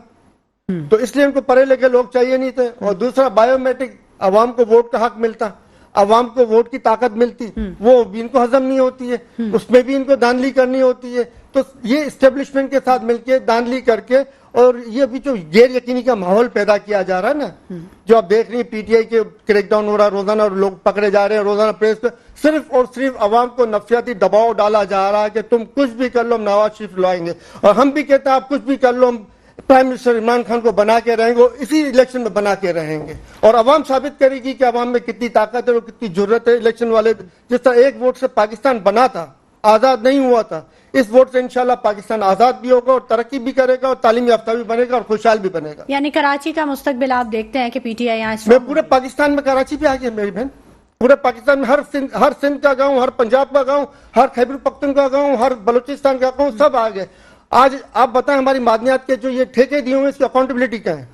تو اس لیے ان کو پڑھے لکھے لوگ چاہیے نہیں تھے. اور دوسرا، بایو میٹرک، عوام کو ووٹ کا حق ملتا، عوام کو ووٹ کی طاقت ملتی، وہ بھی ان کو ہضم نہیں ہوتی ہے، اس میں بھی ان کو دانلی کرنی ہوتی ہے. تو یہ اسٹیبلشمنٹ کے ساتھ مل کے دانلی کر کے، اور یہ بھی جو غیر یقینی کا ماحول پیدا کیا جا رہا ہے نا، جو آپ دیکھ رہی ہیں PTI کے کریک ڈاؤن ہو رہا ہے روزانہ اور لوگ پکڑے جا رہے ہیں روزانہ پریس پہ، صرف اور صرف عوام کو نفسیاتی دباؤ ڈالا جا رہا ہے کہ تم کچھ بھی کر لو ہم نواز شریف لائیں گے. اور ہم بھی کہتے ہیں آپ کچھ بھی کر لو ہم پرائم منسٹر عمران خان کو بنا کے رہیں گے، اسی الیکشن میں بنا کے رہیں گے. اور عوام ثابت کرے گی کہ عوام میں کتنی طاقت ہے اور کتنی جرت ہے. الیکشن والے جس طرح ایک ووٹ سے پاکستان بنا تھا، آزاد نہیں ہوا تھا، اس ووٹ سے انشاءاللہ پاکستان آزاد بھی ہوگا اور ترقی بھی کرے گا اور تعلیم یافتہ بھی بنے گا اور خوشحال بھی بنے گا. یعنی کراچی کا مستقبل آپ دیکھتے ہیں کہ پی ٹی آئی یہاں میں پورے پاکستان میں کراچی پہ آ گیا میری بہن, پورے پاکستان میں ہر سندھ کا گاؤں, ہر پنجاب کا گاؤں, ہر خیبر پختونخوا کا گاؤں, ہر بلوچستان کا گاؤں, سب آ گئے. آج آپ بتائیں ہماری معدنیات کے جو یہ ٹھیکے دیے ہوئے اس کی اکاؤنٹیبلٹی کیا ہے؟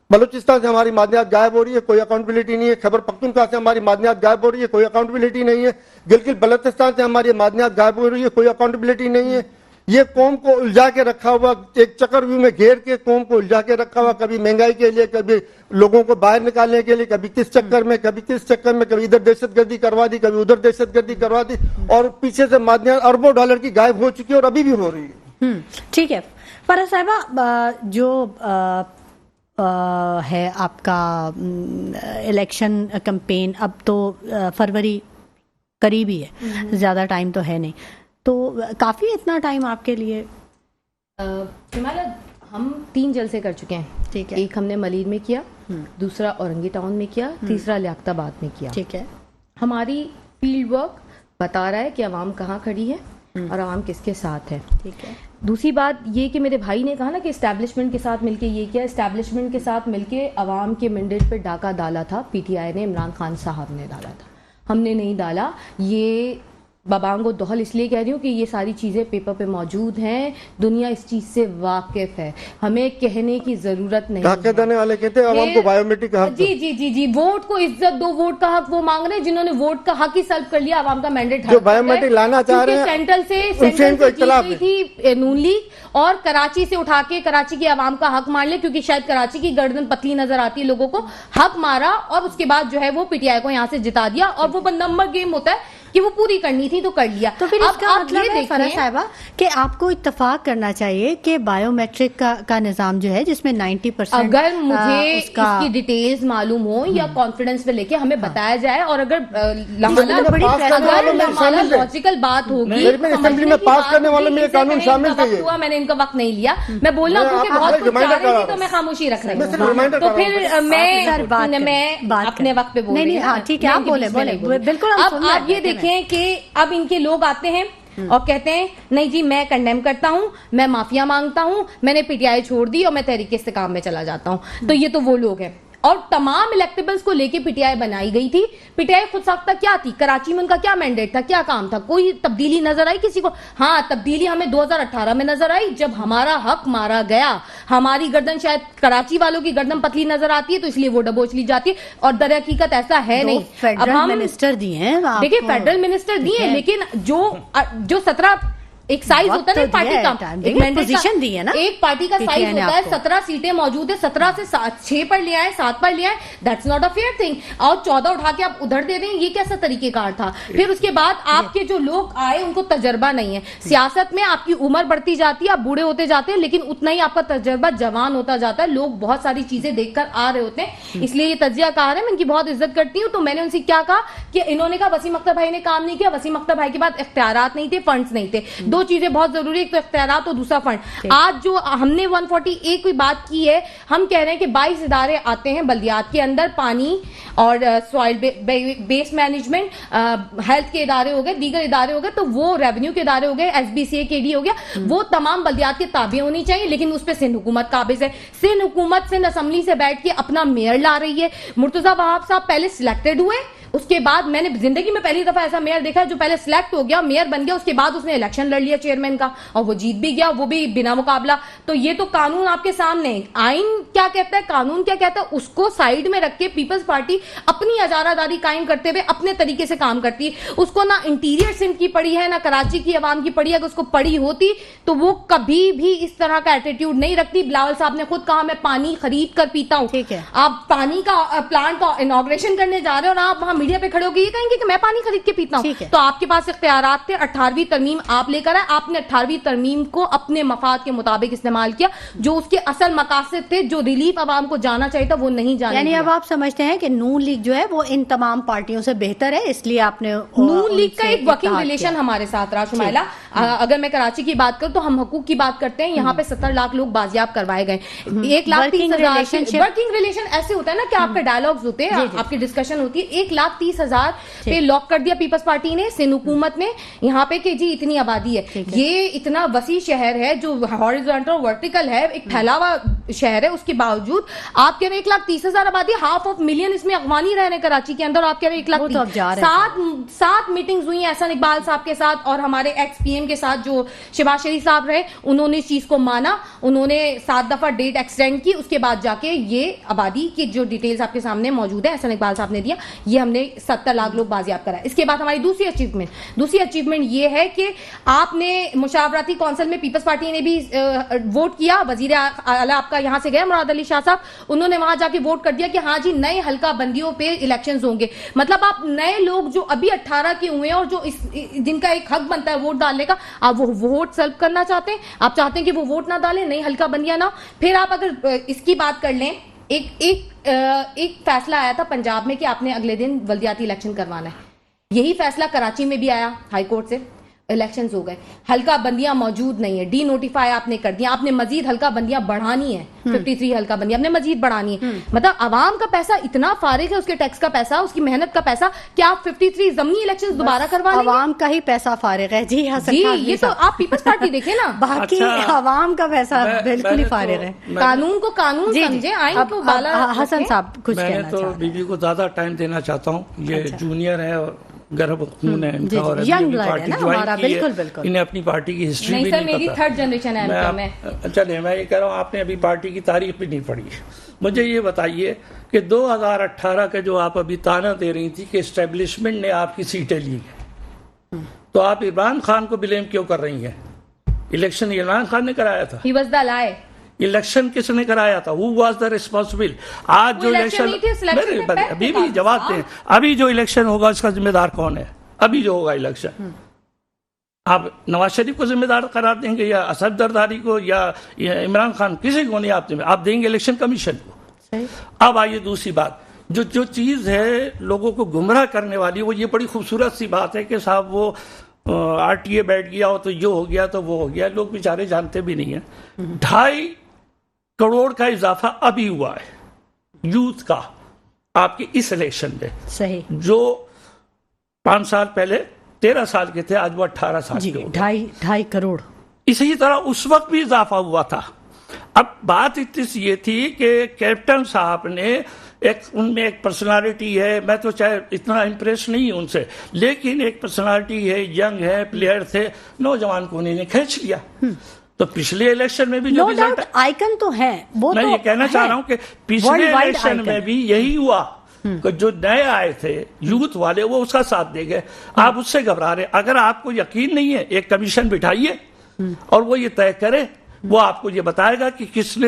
بلوچستان سے ہماری معدنیات غائب ہو رہی ہے, کوئی اکاؤنٹیبلٹی نہیں ہے. خیبر پختونخوا سے ہماری معدنیات غائب ہو رہی ہے, کوئی اکاؤنٹیبلٹی نہیں ہے. گلگت بلتستان سے ہماری معدنیات غائب ہو رہی ہے, کوئی اکاؤنٹیبلٹی نہیں ہے. یہ قوم کو الجھا کے رکھا ہوا, ایک چکر ویو میں گھیر کے قوم کو الجھا کے رکھا ہوا, کبھی مہنگائی کے لیے, کبھی لوگوں کو باہر نکالنے کے لیے, کبھی کس چکر میں, کبھی کس چکر میں, کبھی ادھر دہشت گردی کروا دی, کبھی ادھر دہشت گردی کروا دی, اور پیچھے سے معدنیات اربوں ڈالر کی غائب ہو چکی ہے اور ابھی بھی ہو رہی ہے. ٹھیک ہے فرح صاحبہ, جو ہے آپ کا الیکشن کمپین, اب تو فروری قریب ہی ہے, زیادہ ٹائم تو ہے نہیں, تو کافی اتنا ٹائم آپ کے لیے؟ ہم 3 جلسے کر چکے ہیں. ٹھیک ہے. ایک ہم نے ملیر میں کیا, دوسرا اورنگی ٹاؤن میں کیا, تیسرا لیاقت آباد میں کیا. ٹھیک ہے. ہماری فیلڈ ورک بتا رہا ہے کہ عوام کہاں کھڑی ہے اور عوام کس کے ساتھ ہے. ٹھیک ہے. دوسری بات یہ کہ میرے بھائی نے کہا نا کہ اسٹیبلشمنٹ کے ساتھ مل کے یہ کیا, اسٹیبلشمنٹ کے ساتھ مل کے عوام کے مینڈیٹ پہ ڈاکہ ڈالا تھا پی ٹی آئی نے, عمران خان صاحب نے ڈالا تھا, ہم نے نہیں ڈالا. یہ بابانگ و دہل اس لیے کہہ رہی ہوں کہ یہ ساری چیزیں پیپر پہ موجود ہیں, دنیا اس چیز سے واقف ہے, ہمیں کہنے کی ضرورت نہیں ڈاکے دینے والے کہتے ہیں عوام کو بایو میٹرک کا حق. جی جی جی جی, ووٹ کو عزت دو, ووٹ کا حق وہ مانگ رہے ہیں جنہوں نے ووٹ کا حق ہی سلب کر لیا, عوام کا مینڈیٹ جو بایو میٹرک لانا چاہ رہے ہیں سینٹرل سے جیت گئی تھی نون لیگ, اور کراچی سے اٹھا کے کراچی کی عوام کا حق مان لے, کیونکہ شاید کراچی کی گردن پتلی نظر آتی ہے لوگوں کو, حق مارا اور اس کے بعد جو ہے وہ پی ٹی آئی کو یہاں سے جتا دیا, اور وہ نمبر گیم ہوتا ہے کہ وہ پوری کرنی تھی تو کر لیا. تو پھر اس کا مطلب ہے فرح صاحبہ کہ آپ کو اتفاق کرنا چاہیے کہ بایو میٹرک کا نظام جو ہے جس میں 90% اگر مجھے اس کی ڈیٹیلز معلوم ہو یا کانفیڈنس پہ لے کے ہمیں بتایا جائے, اور اگر لاجیکل بات ہوگی اسمبلی میں پاس کرنے والوں میں یہ قانون شامل ہوا, میں نے ان کا وقت نہیں لیا, میں بولنا کیونکہ بہت کچھ چاہ رہی تھی تو میں خاموشی رکھ رہی ہوں, تو پھر میں اپنے وقت پہ بول رہی ہوں. ٹھیک ہے, آپ بولیں بالکل. اب آپ یہ دیکھیں کہ اب ان کے لوگ آتے ہیں اور کہتے ہیں نہیں جی میں کنڈیم کرتا ہوں, میں معافیا مانگتا ہوں, میں نے پی ٹی آئی چھوڑ دی اور میں تحریک استقامت میں چلا جاتا ہوں. تو یہ تو وہ لوگ ہیں, اور تمام الیکٹیبلز کو لے کے پی ٹی آئی بنائی گئی تھی. پی ٹی آئی خود ساختہ کیا تھی, کراچی میں ان کا کیا مینڈیٹ تھا, کیا کام تھا, کوئی تبدیلی نظر آئی کسی کو؟ ہاں تبدیلی ہمیں 2018 میں نظر آئی جب ہمارا حق مارا گیا. ہماری گردن شاید کراچی والوں کی گردن پتلی نظر آتی ہے تو اس لیے وہ ڈبوچ لی جاتی ہے, اور در حقیقت ایسا ہے نہیں. فیڈرل منسٹر دیے ہیں, دیکھیں فیڈرل منسٹر دیے ہیں, لیکن جو 17 ایک سائز ہوتا ہے نا پارٹی کا, پوزیشن دی ہے نا, ایک پارٹی کا سائز ہوتا ہے, 17 سیٹیں موجود ہیں, 17 سے 6 پر لے آئے, 7 پر لے آئے, that's not a fair thing. اور 14 اٹھا کے آپ ادھر دے دیں, یہ کیسا طریقہ کار تھا؟ پھر اس کے بعد آپ کے جو لوگ آئے ان کو تجربہ نہیں ہے. سیاست میں آپ کی عمر بڑھتی جاتی ہے, آپ بوڑھے ہوتے جاتے ہیں, لیکن اتنا ہی آپ کا تجربہ جوان ہوتا جاتا ہے. لوگ بہت ساری چیزیں دیکھ کر آ رہے ہوتے ہیں, اس لیے یہ تجزیہ کار ہے, میں ان کی بہت عزت کرتی ہوں. تو میں نے ان سے کیا کہا کہ انہوں نے کہا وسیم اختر بھائی نے کام نہیں کیا. وسیم اختر بھائی کے بعد اختیارات نہیں تھے, فنڈز نہیں تھے. 2 چیزیں بہت ضروری, ایک تو اختیارات اور دوسرا فنڈ. آج جو ہم نے 140A کوئی بات کی ہے, ہم کہہ رہے ہیں کہ 22 ادارے آتے ہیں بلدیات کے اندر, پانی اور سوائل بیس مینجمنٹ, ہیلتھ کے ادارے ہو گئے, دیگر ادارے ہو گئے, تو وہ ریونیو کے ادارے ہو گئے, SBCA KD ہو گیا, وہ تمام بلدیات کے تابع ہونی چاہیے. لیکن اس پہ سندھ حکومت قابض ہے. سندھ حکومت سندھ اسمبلی سے بیٹھ کے اپنا میئر لا رہی ہے. مرتضیٰ وہاب صاحب پہلے سلیکٹڈ ہوئے, اس کے بعد میں نے زندگی میں پہلی دفعہ ایسا میئر دیکھا جو پہلے سلیکٹ ہو گیا, میئر بن گیا, اس کے بعد اس نے الیکشن لڑ لیا چیئرمین کا اور وہ جیت بھی گیا, وہ بھی بنا مقابلہ. تو یہ تو قانون آپ کے سامنے, آئین کیا کہتا ہے, قانون کیا کہتا ہے, اس کو سائیڈ میں رکھ کے پیپلز پارٹی اپنی اجارہ داری قائم کرتے ہوئے اپنے طریقے سے کام کرتی ہے. اس کو نہ انٹیریئر سندھ کی پڑی ہے, نہ کراچی کی عوام کی پڑی ہے. اگر اس کو پڑی ہوتی تو وہ کبھی بھی اس طرح کا ایٹیٹیوڈ نہیں رکھتی. بلاول صاحب نے خود کہا میں پانی خرید کر پیتا ہوں. آپ پانی کا پلانٹ کا انوگریشن کرنے جا رہے ہیں اور آپ وہاں میڈیا پہ کھڑے ہو کے یہ کہیں گے کہ میں پانی خرید کے پیتا ہوں. تو آپ کے پاس اختیارات تھے, 18ویں ترمیم آپ لے کر آئے, آپ نے 18ویں ترمیم کو اپنے مفاد کے مطابق استعمال کیا, جو اس کے اصل مقاصد تھے, جو ریلیف عوام کو جانا چاہیے تھا وہ نہیں جانا. یعنی اب آپ سمجھتے ہیں کہ نون لیگ جو ہے وہ ان تمام پارٹیوں سے بہتر ہے, اس لیے آپ نے نون لیگ کا ایک ورکنگ ریلیشن ہمارے ساتھ رہا. شمائلہ, اگر میں کراچی کی بات کروں تو ہم حقوق کی بات کرتے ہیں, یہاں پہ 70 لاکھ لوگ بازیاب کروائے گئے. 1,30,000 ورکنگ ریلیشن ایسے ہوتا ہے نا کہ آپ کے ڈائلاگز ہوتے ہیں, آپ کی ڈسکشن ہوتی ہے, 1,30,000 پہ لاک کر دیا پیپلز پارٹی نے، سندھ حکومت نے، یہاں پہ کہ جی اتنی آبادی ہے. یہ اتنا وسیع شہر ہے جو ہاریزونٹل اور ورٹیکل ہے، ایک پھیلا ہوا شہر ہے، اس کے باوجود آپ کہہ رہے 1,30,000 آبادی، 500,000 اس میں افغانی رہ رہے ہیں کراچی کے اندر، آپ کہہ رہے 1,30,000. 7 میٹنگز ہوئی ہیں احسان اقبال صاحب کے ساتھ اور ہمارے ایکس پی ایم کے ساتھ جو شہباز شریف صاحب رہے، انہوں نے اس چیز کو مانا، انہوں نے 7 دفعہ ڈیٹ ایکسٹینڈ کی، اس کے بعد جا کے یہ آبادی کی جو ڈیٹیلز آپ کے سامنے موجود ہے احسان اقبال صاحب نے دیا، یہ ہم نے 70 لاکھ لوگ بازیاب کرا. اس کے بعد ہماری دوسری اچیومنٹ یہ ہے کہ آپ نے مشاورتی کونسل میں پیپلز پارٹی نے بھی ووٹ کیا، وزیر اعلیٰ آپ کا یہاں سے گئے مراد علی شاہ صاحب، انہوں نے وہاں جا کے ووٹ کر دیا کہ ہاں جی نئے حلقہ بندیوں پہ الیکشنز ہوں گے. مطلب آپ نئے لوگ جو ابھی 18 کے ہوئے ہیں اور جو جن کا ایک حق بنتا ہے ووٹ ڈالنے کا، آپ وہ ووٹ سلب کرنا چاہتے ہیں، آپ چاہتے ہیں کہ وہ ووٹ نہ ڈالیں، نئی حلقہ بندیاں نہ. پھر آپ اگر اس کی بات کر لیں، ایک فیصلہ آیا تھا پنجاب میں کہ آپ نے اگلے دن بلدیاتی الیکشن کروانا ہے. یہی فیصلہ کراچی میں بھی آیا ہائی کورٹ سے، الیکشنز ہو گئے، حلقہ بندیاں موجود نہیں ہے، ڈی نوٹیفائی آپ نے کر دیا، آپ نے مزید حلقہ بندیاں بڑھانی ہے، 53 حلقہ بندیاں آپ نے مزید بڑھانی ہے. مطلب عوام کا پیسہ اتنا فارغ ہے، اس کے ٹیکس کا پیسہ، اس کی محنت کا پیسہ، کہ آپ 53 ضمنی الیکشنز دوبارہ کروا لیں گے. عوام کا ہی پیسہ فارغ ہے. جی یہ تو آپ پیپلز پارٹی دیکھیں نا، باقی عوام کا پیسہ بالکل ہی فارغ ہے. قانون کو قانون سمجھے، آئین کو بالا. حسن صاحب کچھ میں کہنا تو چاہ رہے بی بی کو زیادہ ٹائم دینا چاہتا ہوں. یہ جونیئر ہے اور گرب خون ہے ان کا، اور پارٹی جوائن کی ہے، انہیں اپنی پارٹی کی ہسٹری بھی نہیں پتا. میری 3rd جنریشن ہے. چلے میں یہ کہہ رہا ہوں، آپ نے ابھی پارٹی کی تاریخ بھی نہیں پڑھی. مجھے یہ بتائیے کہ 2018 کا جو آپ ابھی تانا دے رہی تھی کہ اسٹیبلشمنٹ نے آپ کی سیٹیں لی ہیں، تو آپ عمران خان کو بلیم کیوں کر رہی ہیں؟ الیکشن عمران خان نے کرایا تھا. He was the lie. Election کس نے کرایا تھا؟ Who was the responsible؟ آج جو الیکشن ابھی بھی جواب دیں، ابھی جو الیکشن ہوگا اس کا ذمہ دار کون ہے؟ ابھی جو ہوگا الیکشن، آپ نواز شریف کو ذمہ دار قرار دیں گے یا اسد زرداری کو یا عمران خان؟ کسی کو نہیں آپ دیں گے الیکشن کمیشن کو. اب آئیے دوسری بات، جو چیز ہے لوگوں کو گمراہ کرنے والی، وہ یہ بڑی خوبصورت سی بات ہے کہ صاحب وہ آر ٹی اے بیٹھ گیا ہو تو یہ ہو گیا تو وہ ہو گیا. لوگ بیچارے جانتے بھی نہیں ہیں. 2.5 کروڑ کا اضافہ ابھی ہوا ہے یوتھ کا آپ کے اس الیکشن میں. صحیح. جو 5 سال پہلے 13 سال کے تھے، آج وہ 18 سال کے ہو گئے. 2.5 کروڑ. اسی طرح اس وقت بھی اضافہ ہوا تھا. اب بات یہ تھی کہ کیپٹن صاحب نے ان میں ایک پرسنالٹی ہے، میں تو چاہے اتنا امپریس نہیں ہوں ان سے، لیکن ایک پرسنالٹی ہے، ینگ ہے، پلیئر تھے، نوجوان کو انہیں کھینچ لیا. تو پچھلے الیکشن میں بھی جو رزلٹ آئیکن تو ہے، میں یہ کہنا چاہ رہا ہوں کہ پچھلے الیکشن میں بھی یہی ہوا کہ جو نئے آئے تھے یوتھ والے وہ اس کا ساتھ دے گئے. آپ اس سے گھبرا رہے. اگر آپ کو یقین نہیں ہے، ایک کمیشن بٹھائیے اور وہ یہ طے کرے، وہ آپ کو یہ بتائے گا کہ کس نے.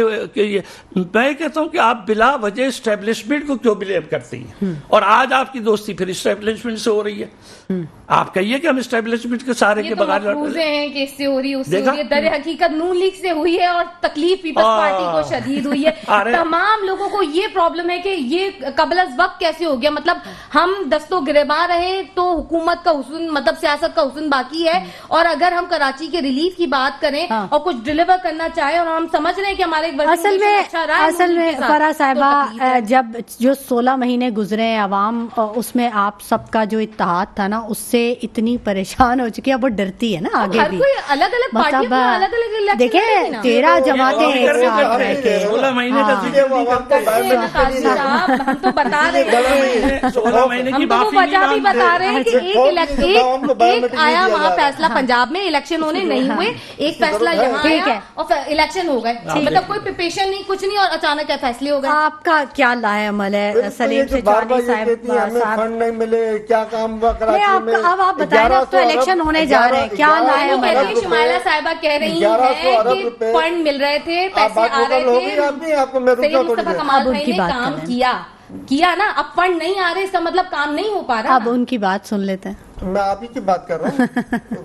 میں کہتا ہوں کہ آپ بلا وجہ اسٹیبلشمنٹ کو کیوں بلیم کرتی ہیں؟ اور آج آپ کی دوستی پھر اسٹیبلشمنٹ سے ہو رہی ہے. آپ کہیے کہ ہم اسٹیبلشمنٹ کے سارے کے بغیر ہیں کہ اس سے ہو رہی ہے، اس سے ہو رہی ہے. در حقیقت نون لیگ سے ہوئی ہے اور تکلیف پیپلز پارٹی کو شدید ہوئی ہے. تمام لوگوں کو یہ پرابلم ہے کہ یہ قبل از وقت کیسے ہو گیا. مطلب ہم دست و گریباں رہے تو حکومت کا حسن، مطلب سیاست کا حسن باقی ہے. اور اگر ہم کراچی کے ریلیف کی بات کریں اور کچھ ڈیلیور کرنا چاہے اور ہم سمجھ رہے ہیں کہ ہمارے اصل میں فرح صاحبہ، جب جو 16 مہینے گزرے ہیں عوام، اس میں آپ سب کا جو اتحاد تھا نا، اس سے اتنی پریشان ہو چکی ہے. اب وہ ڈرتی ہے نا آگے بھی. الگ الگ پارٹیاں دیکھیں 13 جماعتیں ایک ساتھ رہ کے 16 مہینے کا ہم تو بتا رہے ہیں، 16 مہینے کی وجہ بھی بتا رہے ہیں کہ ایک آیا وہاں فیصلہ پنجاب میں، الیکشن ہونے نہیں ہوئے، ایک فیصلہ یہاں آیا اور الیکشن ہو گئے. مطلب کوئی پریپریشن نہیں، کچھ نہیں، اور اچانک فیصلے ہو گئے. آپ کا کیا لائے عمل ہے سلیم سے فنڈ نہیں ملے، کیا کام ہوا کراچی میں؟ اب آپ بتائیں نا، تو الیکشن ہونے جا رہے ہیں، کیا لائے عمل ہے؟ شمائلہ صاحبہ کہہ رہی ہیں کہ فنڈ مل رہے تھے، پیسے آ رہے تھے، مصطفیٰ کمال بھائی نے کام کیا نا. اب فنڈ نہیں آ رہے، اس کا مطلب کام نہیں ہو پا رہا. اب ان کی بات سن لیتے ہیں. میں آپ ہی کی بات کر رہا ہوں.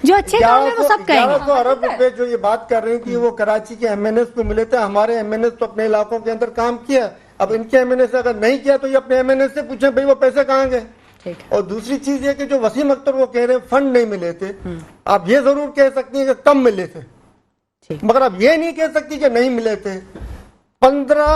جو اچھے کام ہیں وہ سب کہیں گے. 1100 ارب روپے جو یہ بات کر رہی تھی وہ کراچی کے ایم این ایس کو ملے تھے. ہمارے ایم این ایس تو اپنے علاقوں کے اندر کام کیا. اب ان کے ایم این ایس اگر نہیں کیا تو یہ اپنے ایم این ایس سے پوچھیں بھائی وہ پیسے کہاں گئے. اور دوسری چیز یہ کہ جو وسیم اختر وہ کہہ رہے ہیں فنڈ نہیں ملے تھے، آپ یہ ضرور کہہ سکتی ہیں کہ کم ملے تھے، مگر آپ یہ نہیں کہہ سکتی کہ نہیں ملے تھے. 15